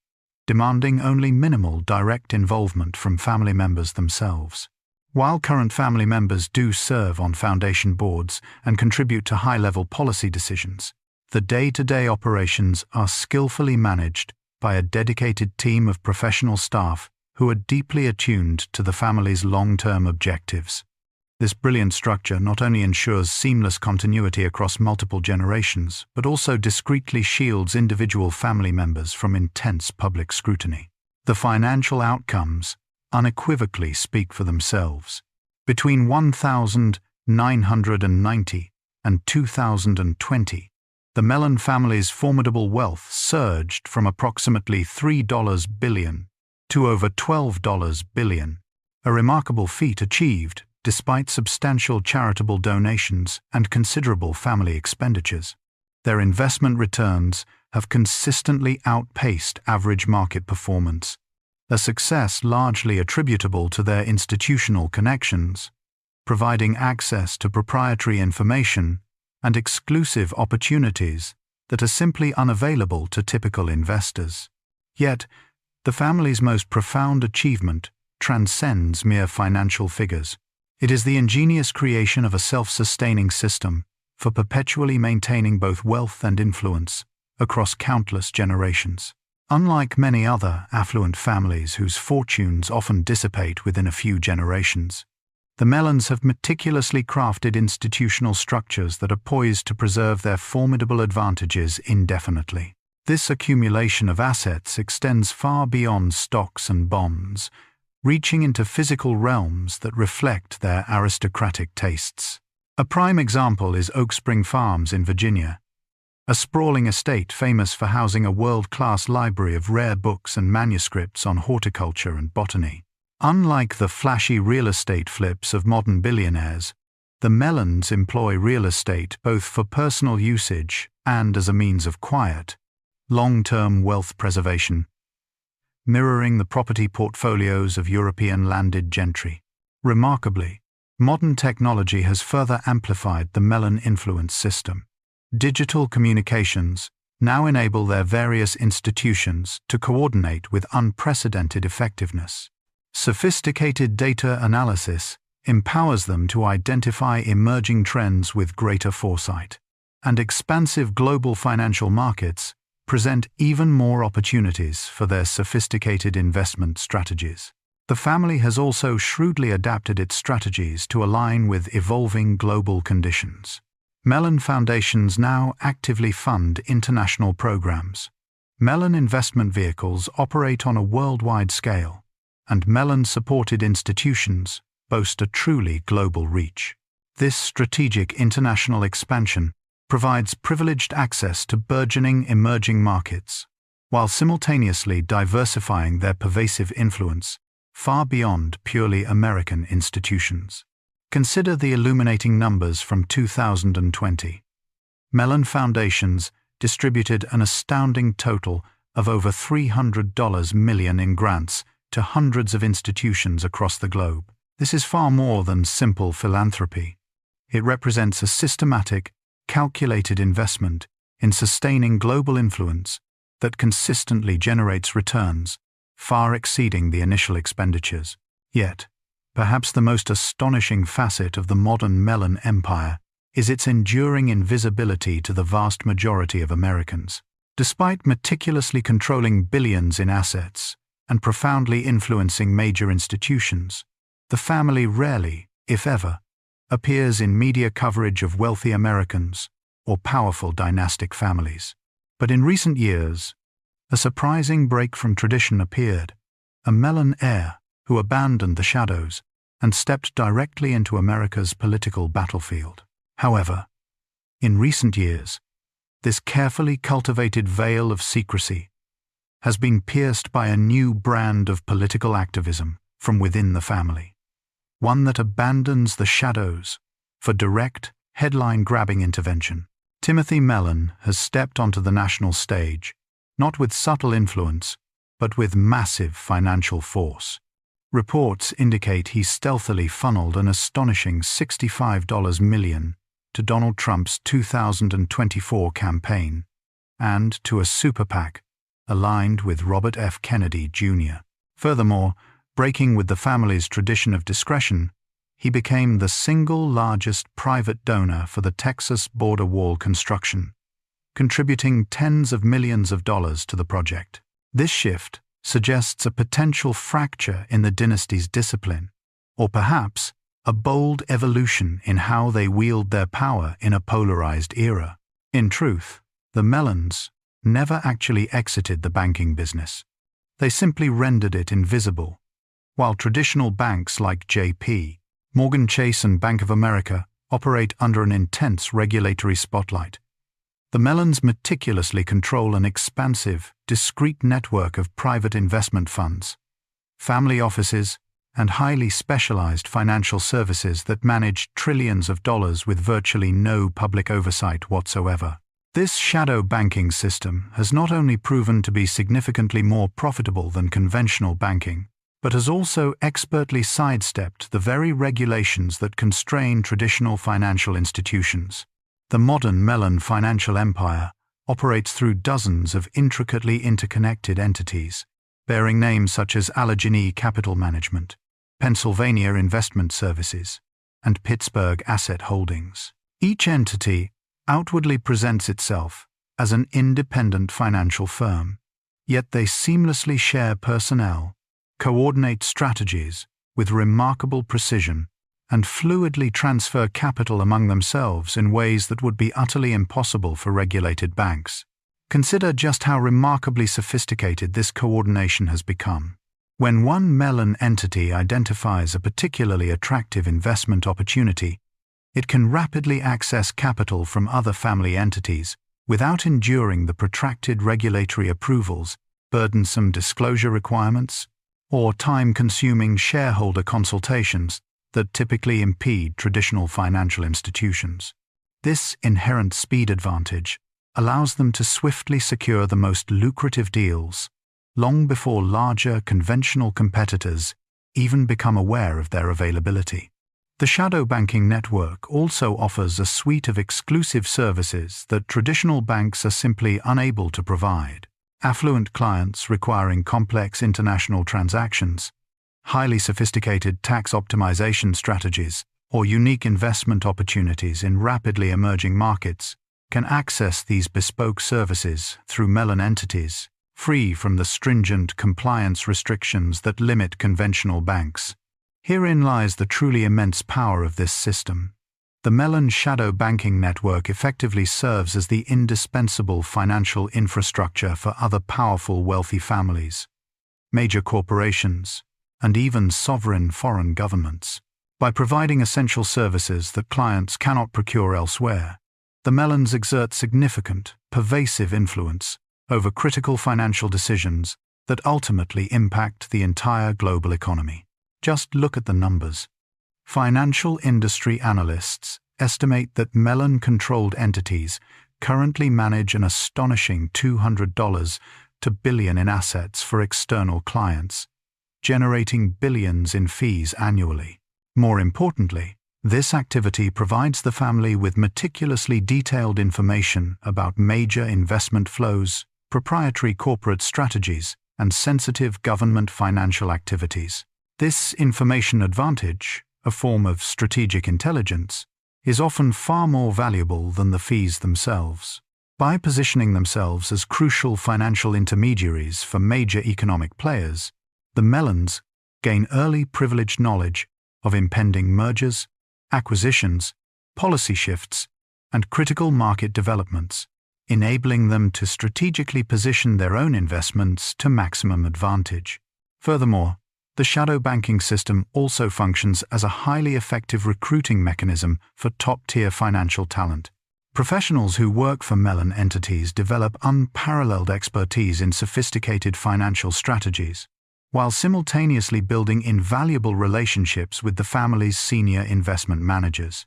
demanding only minimal direct involvement from family members themselves. While current family members do serve on foundation boards and contribute to high-level policy decisions, the day-to-day operations are skillfully managed by a dedicated team of professional staff who are deeply attuned to the family's long-term objectives. This brilliant structure not only ensures seamless continuity across multiple generations, but also discreetly shields individual family members from intense public scrutiny. The financial outcomes unequivocally speak for themselves. Between 1990 and 2020, the Mellon family's formidable wealth surged from approximately $3 billion to over $12 billion, a remarkable feat achieved despite substantial charitable donations and considerable family expenditures. Their investment returns have consistently outpaced average market performance, a success largely attributable to their institutional connections, providing access to proprietary information and exclusive opportunities that are simply unavailable to typical investors. Yet, the family's most profound achievement transcends mere financial figures. It is the ingenious creation of a self-sustaining system for perpetually maintaining both wealth and influence across countless generations. Unlike many other affluent families whose fortunes often dissipate within a few generations, the Mellons have meticulously crafted institutional structures that are poised to preserve their formidable advantages indefinitely. This accumulation of assets extends far beyond stocks and bonds, reaching into physical realms that reflect their aristocratic tastes. A prime example is Oak Spring Farms in Virginia, a sprawling estate famous for housing a world-class library of rare books and manuscripts on horticulture and botany. Unlike the flashy real estate flips of modern billionaires, the Mellons employ real estate both for personal usage and as a means of quiet, long-term wealth preservation, mirroring the property portfolios of European landed gentry. Remarkably, modern technology has further amplified the Mellon influence system. Digital communications now enable their various institutions to coordinate with unprecedented effectiveness. Sophisticated data analysis empowers them to identify emerging trends with greater foresight, and expansive global financial markets present even more opportunities for their sophisticated investment strategies. The family has also shrewdly adapted its strategies to align with evolving global conditions. Mellon foundations now actively fund international programs. Mellon investment vehicles operate on a worldwide scale, and Mellon-supported institutions boast a truly global reach. This strategic international expansion provides privileged access to burgeoning emerging markets, while simultaneously diversifying their pervasive influence far beyond purely American institutions. Consider the illuminating numbers from 2020. Mellon Foundations distributed an astounding total of over $300 million in grants to hundreds of institutions across the globe. This is far more than simple philanthropy. It represents a systematic, calculated investment in sustaining global influence that consistently generates returns far exceeding the initial expenditures. Yet, perhaps the most astonishing facet of the modern Mellon empire is its enduring invisibility to the vast majority of Americans. Despite meticulously controlling billions in assets and profoundly influencing major institutions, the family rarely, if ever, appears in media coverage of wealthy Americans or powerful dynastic families. But in recent years, a surprising break from tradition appeared: a Mellon heir who abandoned the shadows and stepped directly into America's political battlefield. However, In recent years, this carefully cultivated veil of secrecy has been pierced by a new brand of political activism from within the family, one that abandons the shadows for direct, headline-grabbing intervention. Timothy Mellon has stepped onto the national stage, not with subtle influence, but with massive financial force. Reports indicate he stealthily funneled an astonishing $65 million to Donald Trump's 2024 campaign and to a super PAC aligned with Robert F. Kennedy Jr. Furthermore, breaking with the family's tradition of discretion, he became the single largest private donor for the Texas border wall construction, contributing tens of millions of dollars to the project. This shift suggests a potential fracture in the dynasty's discipline, or perhaps a bold evolution in how they wield their power in a polarized era. In truth, the Mellons never actually exited the banking business. They simply rendered it invisible. While traditional banks like JP, Morgan Chase and Bank of America operate under an intense regulatory spotlight, the Mellons meticulously control an expansive, discrete network of private investment funds, family offices, and highly specialized financial services that manage trillions of dollars with virtually no public oversight whatsoever. This shadow banking system has not only proven to be significantly more profitable than conventional banking, but has also expertly sidestepped the very regulations that constrain traditional financial institutions. The modern Mellon financial empire operates through dozens of intricately interconnected entities, bearing names such as Allegheny Capital Management, Pennsylvania Investment Services, and Pittsburgh Asset Holdings. Each entity outwardly presents itself as an independent financial firm, yet they seamlessly share personnel, coordinate strategies with remarkable precision, and fluidly transfer capital among themselves in ways that would be utterly impossible for regulated banks. Consider just how remarkably sophisticated this coordination has become. When one Mellon entity identifies a particularly attractive investment opportunity, it can rapidly access capital from other family entities without enduring the protracted regulatory approvals, burdensome disclosure requirements, or time-consuming shareholder consultations that typically impede traditional financial institutions. This inherent speed advantage allows them to swiftly secure the most lucrative deals, long before larger conventional competitors even become aware of their availability. The shadow banking network also offers a suite of exclusive services that traditional banks are simply unable to provide. Affluent clients requiring complex international transactions, highly sophisticated tax optimization strategies, or unique investment opportunities in rapidly emerging markets can access these bespoke services through Mellon entities, free from the stringent compliance restrictions that limit conventional banks. Herein lies the truly immense power of this system. The Mellon shadow banking network effectively serves as the indispensable financial infrastructure for other powerful wealthy families, major corporations, and even sovereign foreign governments. By providing essential services that clients cannot procure elsewhere, the Mellons exert significant, pervasive influence over critical financial decisions that ultimately impact the entire global economy. Just look at the numbers. Financial industry analysts estimate that Mellon-controlled entities currently manage an astonishing $200 to billion in assets for external clients, generating billions in fees annually. More importantly, this activity provides the family with meticulously detailed information about major investment flows, proprietary corporate strategies, and sensitive government financial activities. This information advantage, a form of strategic intelligence, is often far more valuable than the fees themselves. By positioning themselves as crucial financial intermediaries for major economic players, the Mellons gain early privileged knowledge of impending mergers, acquisitions, policy shifts, and critical market developments, enabling them to strategically position their own investments to maximum advantage. Furthermore, the shadow banking system also functions as a highly effective recruiting mechanism for top-tier financial talent. Professionals who work for Mellon entities develop unparalleled expertise in sophisticated financial strategies, while simultaneously building invaluable relationships with the family's senior investment managers.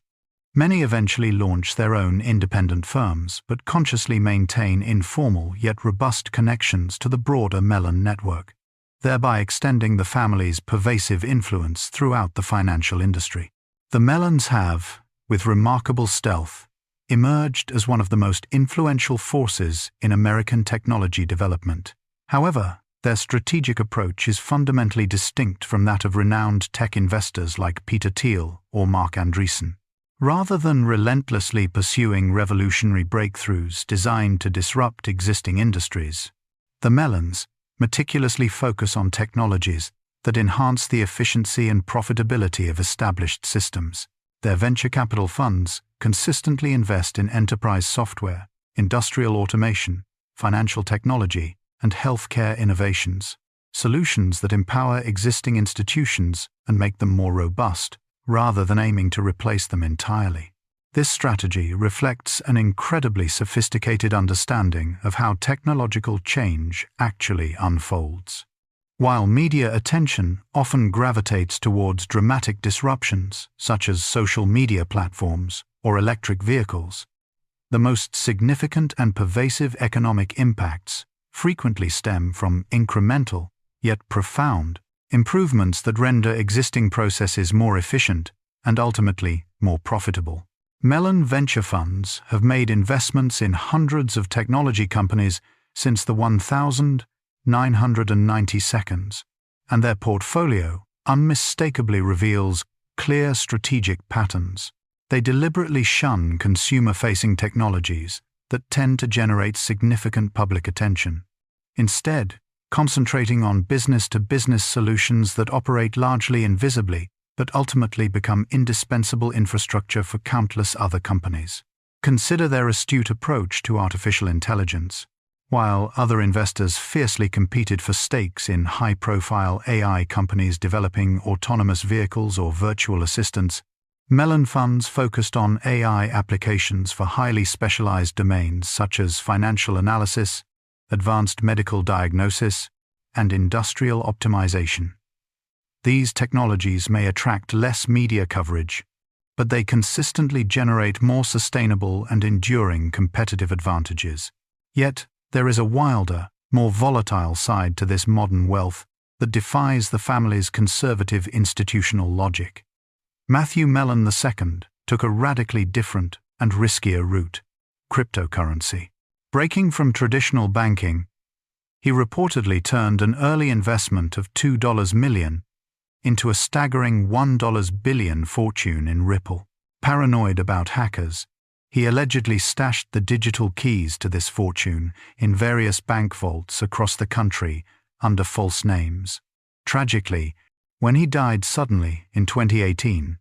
Many eventually launch their own independent firms, but consciously maintain informal yet robust connections to the broader Mellon network, thereby extending the family's pervasive influence throughout the financial industry. The Mellons have, with remarkable stealth, emerged as one of the most influential forces in American technology development. However, their strategic approach is fundamentally distinct from that of renowned tech investors like Peter Thiel or Mark Andreessen. Rather than relentlessly pursuing revolutionary breakthroughs designed to disrupt existing industries, the Mellons meticulously focus on technologies that enhance the efficiency and profitability of established systems. Their venture capital funds consistently invest in enterprise software, industrial automation, financial technology, and healthcare innovations, solutions that empower existing institutions and make them more robust, rather than aiming to replace them entirely. This strategy reflects an incredibly sophisticated understanding of how technological change actually unfolds. While media attention often gravitates towards dramatic disruptions, such as social media platforms or electric vehicles, the most significant and pervasive economic impacts frequently stem from incremental, yet profound, improvements that render existing processes more efficient and ultimately more profitable. Mellon venture funds have made investments in hundreds of technology companies since the 1992, and their portfolio unmistakably reveals clear strategic patterns. They deliberately shun consumer-facing technologies that tend to generate significant public attention, instead concentrating on business-to-business solutions that operate largely invisibly but ultimately become indispensable infrastructure for countless other companies. Consider their astute approach to artificial intelligence. While other investors fiercely competed for stakes in high-profile AI companies developing autonomous vehicles or virtual assistants, Mellon funds focused on AI applications for highly specialized domains such as financial analysis, advanced medical diagnosis, and industrial optimization. These technologies may attract less media coverage, but they consistently generate more sustainable and enduring competitive advantages. Yet, there is a wilder, more volatile side to this modern wealth that defies the family's conservative institutional logic. Matthew Mellon II took a radically different and riskier route: cryptocurrency. Breaking from traditional banking, he reportedly turned an early investment of $2 million into a staggering $1 billion fortune in Ripple. Paranoid about hackers, he allegedly stashed the digital keys to this fortune in various bank vaults across the country under false names. Tragically, when he died suddenly in 2018,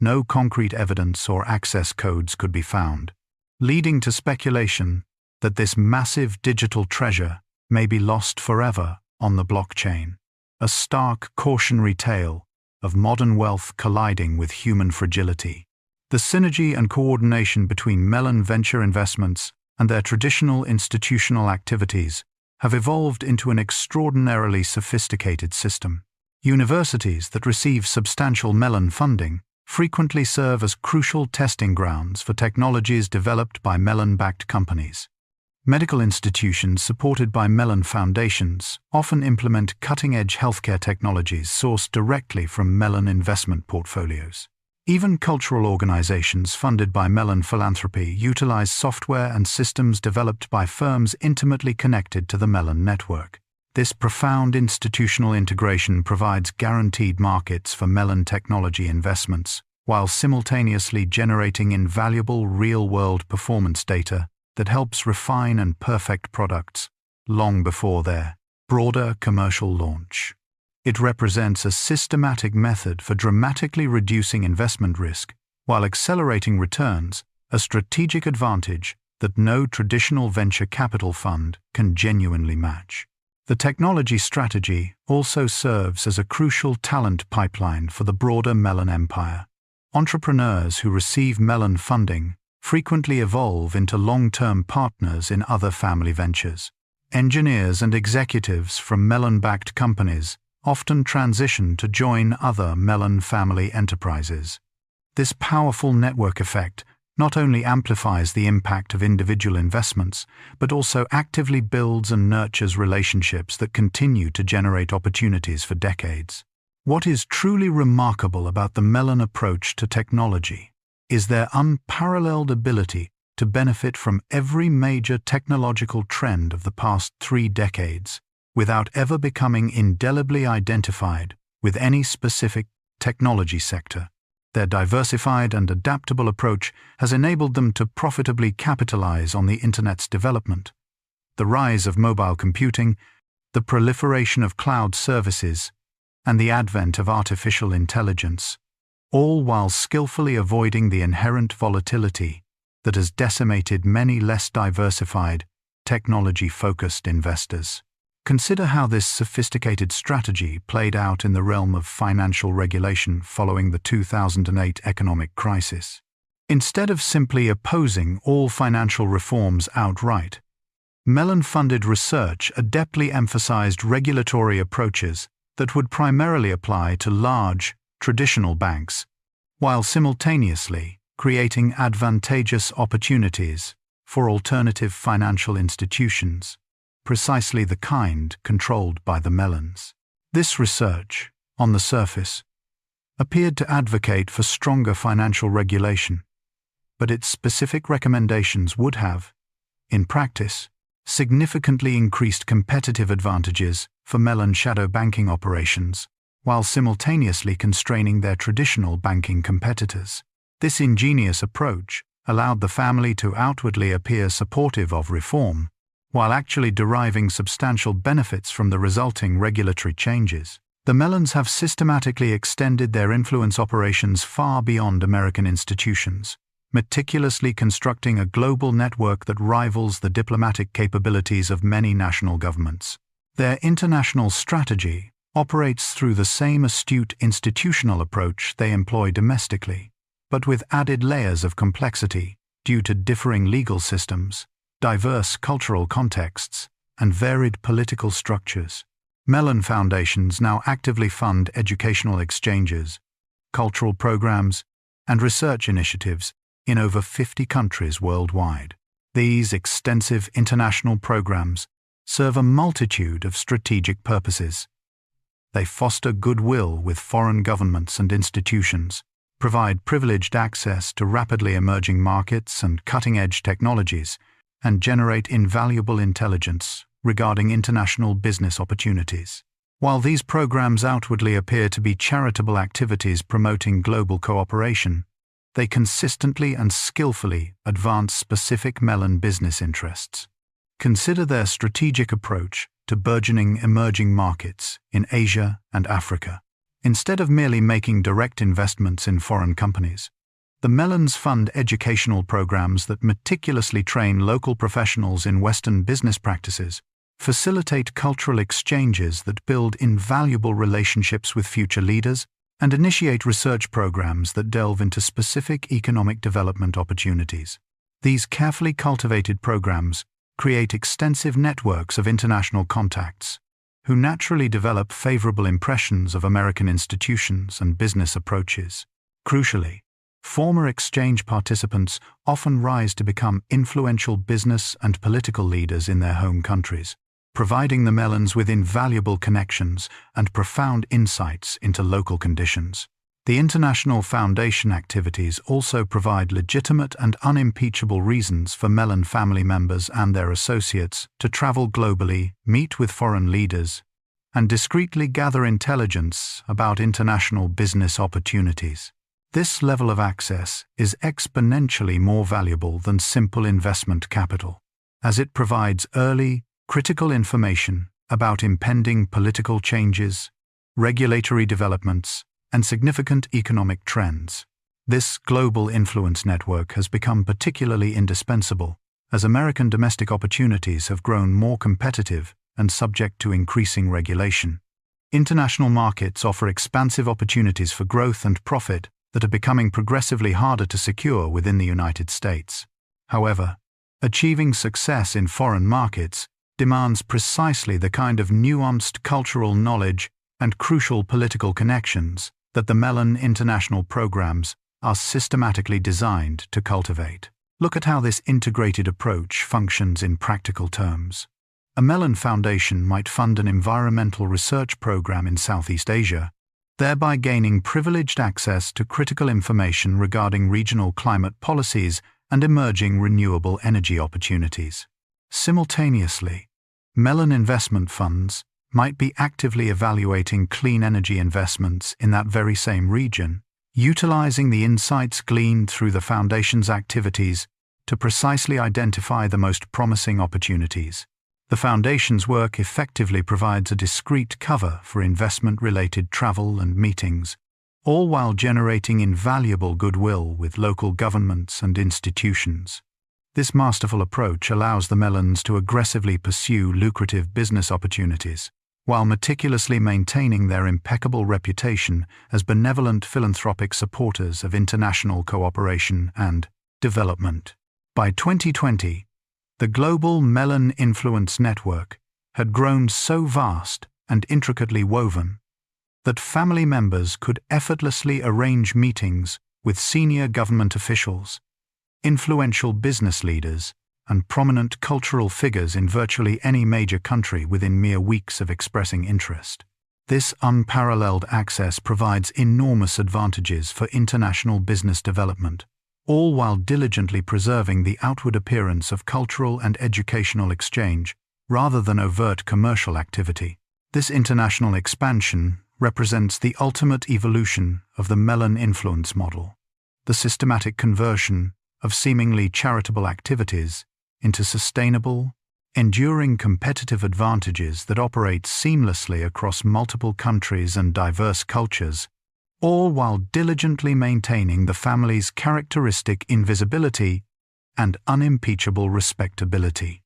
no concrete evidence or access codes could be found, leading to speculation that this massive digital treasure may be lost forever on the blockchain. A stark cautionary tale of modern wealth colliding with human fragility. The synergy and coordination between Mellon venture investments and their traditional institutional activities have evolved into an extraordinarily sophisticated system. Universities that receive substantial Mellon funding frequently serve as crucial testing grounds for technologies developed by Mellon-backed companies. Medical institutions supported by Mellon foundations often implement cutting-edge healthcare technologies sourced directly from Mellon investment portfolios. Even cultural organizations funded by Mellon philanthropy utilize software and systems developed by firms intimately connected to the Mellon network. This profound institutional integration provides guaranteed markets for Mellon technology investments, while simultaneously generating invaluable real-world performance data that helps refine and perfect products long before their broader commercial launch. It represents a systematic method for dramatically reducing investment risk while accelerating returns, a strategic advantage that no traditional venture capital fund can genuinely match. The technology strategy also serves as a crucial talent pipeline for the broader Mellon empire. Entrepreneurs who receive Mellon funding frequently evolve into long-term partners in other family ventures. Engineers and executives from Mellon-backed companies often transition to join other Mellon family enterprises. This powerful network effect not only amplifies the impact of individual investments, but also actively builds and nurtures relationships that continue to generate opportunities for decades. What is truly remarkable about the Mellon approach to technology is their unparalleled ability to benefit from every major technological trend of the past 3 decades without ever becoming indelibly identified with any specific technology sector. Their diversified and adaptable approach has enabled them to profitably capitalize on the Internet's development, the rise of mobile computing, the proliferation of cloud services, and the advent of artificial intelligence, all while skillfully avoiding the inherent volatility that has decimated many less diversified, technology-focused investors. Consider how this sophisticated strategy played out in the realm of financial regulation following the 2008 economic crisis. Instead of simply opposing all financial reforms outright, Mellon-funded research adeptly emphasized regulatory approaches that would primarily apply to large, traditional banks, while simultaneously creating advantageous opportunities for alternative financial institutions, precisely the kind controlled by the Mellons. This research, on the surface, appeared to advocate for stronger financial regulation, but its specific recommendations would have, in practice, significantly increased competitive advantages for Mellon shadow banking operations, while simultaneously constraining their traditional banking competitors. This ingenious approach allowed the family to outwardly appear supportive of reform, while actually deriving substantial benefits from the resulting regulatory changes. The Mellons have systematically extended their influence operations far beyond American institutions, meticulously constructing a global network that rivals the diplomatic capabilities of many national governments. Their international strategy operates through the same astute institutional approach they employ domestically, but with added layers of complexity due to differing legal systems, diverse cultural contexts, and varied political structures. Mellon foundations now actively fund educational exchanges, cultural programs, and research initiatives in over 50 countries worldwide. These extensive international programs serve a multitude of strategic purposes. They foster goodwill with foreign governments and institutions, provide privileged access to rapidly emerging markets and cutting-edge technologies, and generate invaluable intelligence regarding international business opportunities. While these programs outwardly appear to be charitable activities promoting global cooperation, they consistently and skillfully advance specific Mellon business interests. Consider their strategic approach to burgeoning emerging markets in Asia and Africa. Instead of merely making direct investments in foreign companies, the Mellons fund educational programs that meticulously train local professionals in Western business practices, facilitate cultural exchanges that build invaluable relationships with future leaders, and initiate research programs that delve into specific economic development opportunities. These carefully cultivated programs create extensive networks of international contacts, who naturally develop favorable impressions of American institutions and business approaches. Crucially, former exchange participants often rise to become influential business and political leaders in their home countries, providing the Mellons with invaluable connections and profound insights into local conditions. The International Foundation activities also provide legitimate and unimpeachable reasons for Mellon family members and their associates to travel globally, meet with foreign leaders, and discreetly gather intelligence about international business opportunities. This level of access is exponentially more valuable than simple investment capital, as it provides early, critical information about impending political changes, regulatory developments, and significant economic trends. This global influence network has become particularly indispensable as American domestic opportunities have grown more competitive and subject to increasing regulation. International markets offer expansive opportunities for growth and profit that are becoming progressively harder to secure within the United States. However, achieving success in foreign markets demands precisely the kind of nuanced cultural knowledge and crucial political connections that the Mellon International programs are systematically designed to cultivate. Look at how this integrated approach functions in practical terms. A Mellon Foundation might fund an environmental research program in Southeast Asia, thereby gaining privileged access to critical information regarding regional climate policies and emerging renewable energy opportunities. Simultaneously, Mellon investment funds might be actively evaluating clean energy investments in that very same region, utilizing the insights gleaned through the Foundation's activities to precisely identify the most promising opportunities. The Foundation's work effectively provides a discrete cover for investment-related travel and meetings, all while generating invaluable goodwill with local governments and institutions. This masterful approach allows the Mellons to aggressively pursue lucrative business opportunities, while meticulously maintaining their impeccable reputation as benevolent philanthropic supporters of international cooperation and development. By 2020, the global Mellon Influence Network had grown so vast and intricately woven that family members could effortlessly arrange meetings with senior government officials, influential business leaders, and prominent cultural figures in virtually any major country within mere weeks of expressing interest. This unparalleled access provides enormous advantages for international business development, all while diligently preserving the outward appearance of cultural and educational exchange rather than overt commercial activity. This international expansion represents the ultimate evolution of the Mellon influence model, the systematic conversion of seemingly charitable activities into sustainable, enduring competitive advantages that operate seamlessly across multiple countries and diverse cultures, all while diligently maintaining the family's characteristic invisibility and unimpeachable respectability.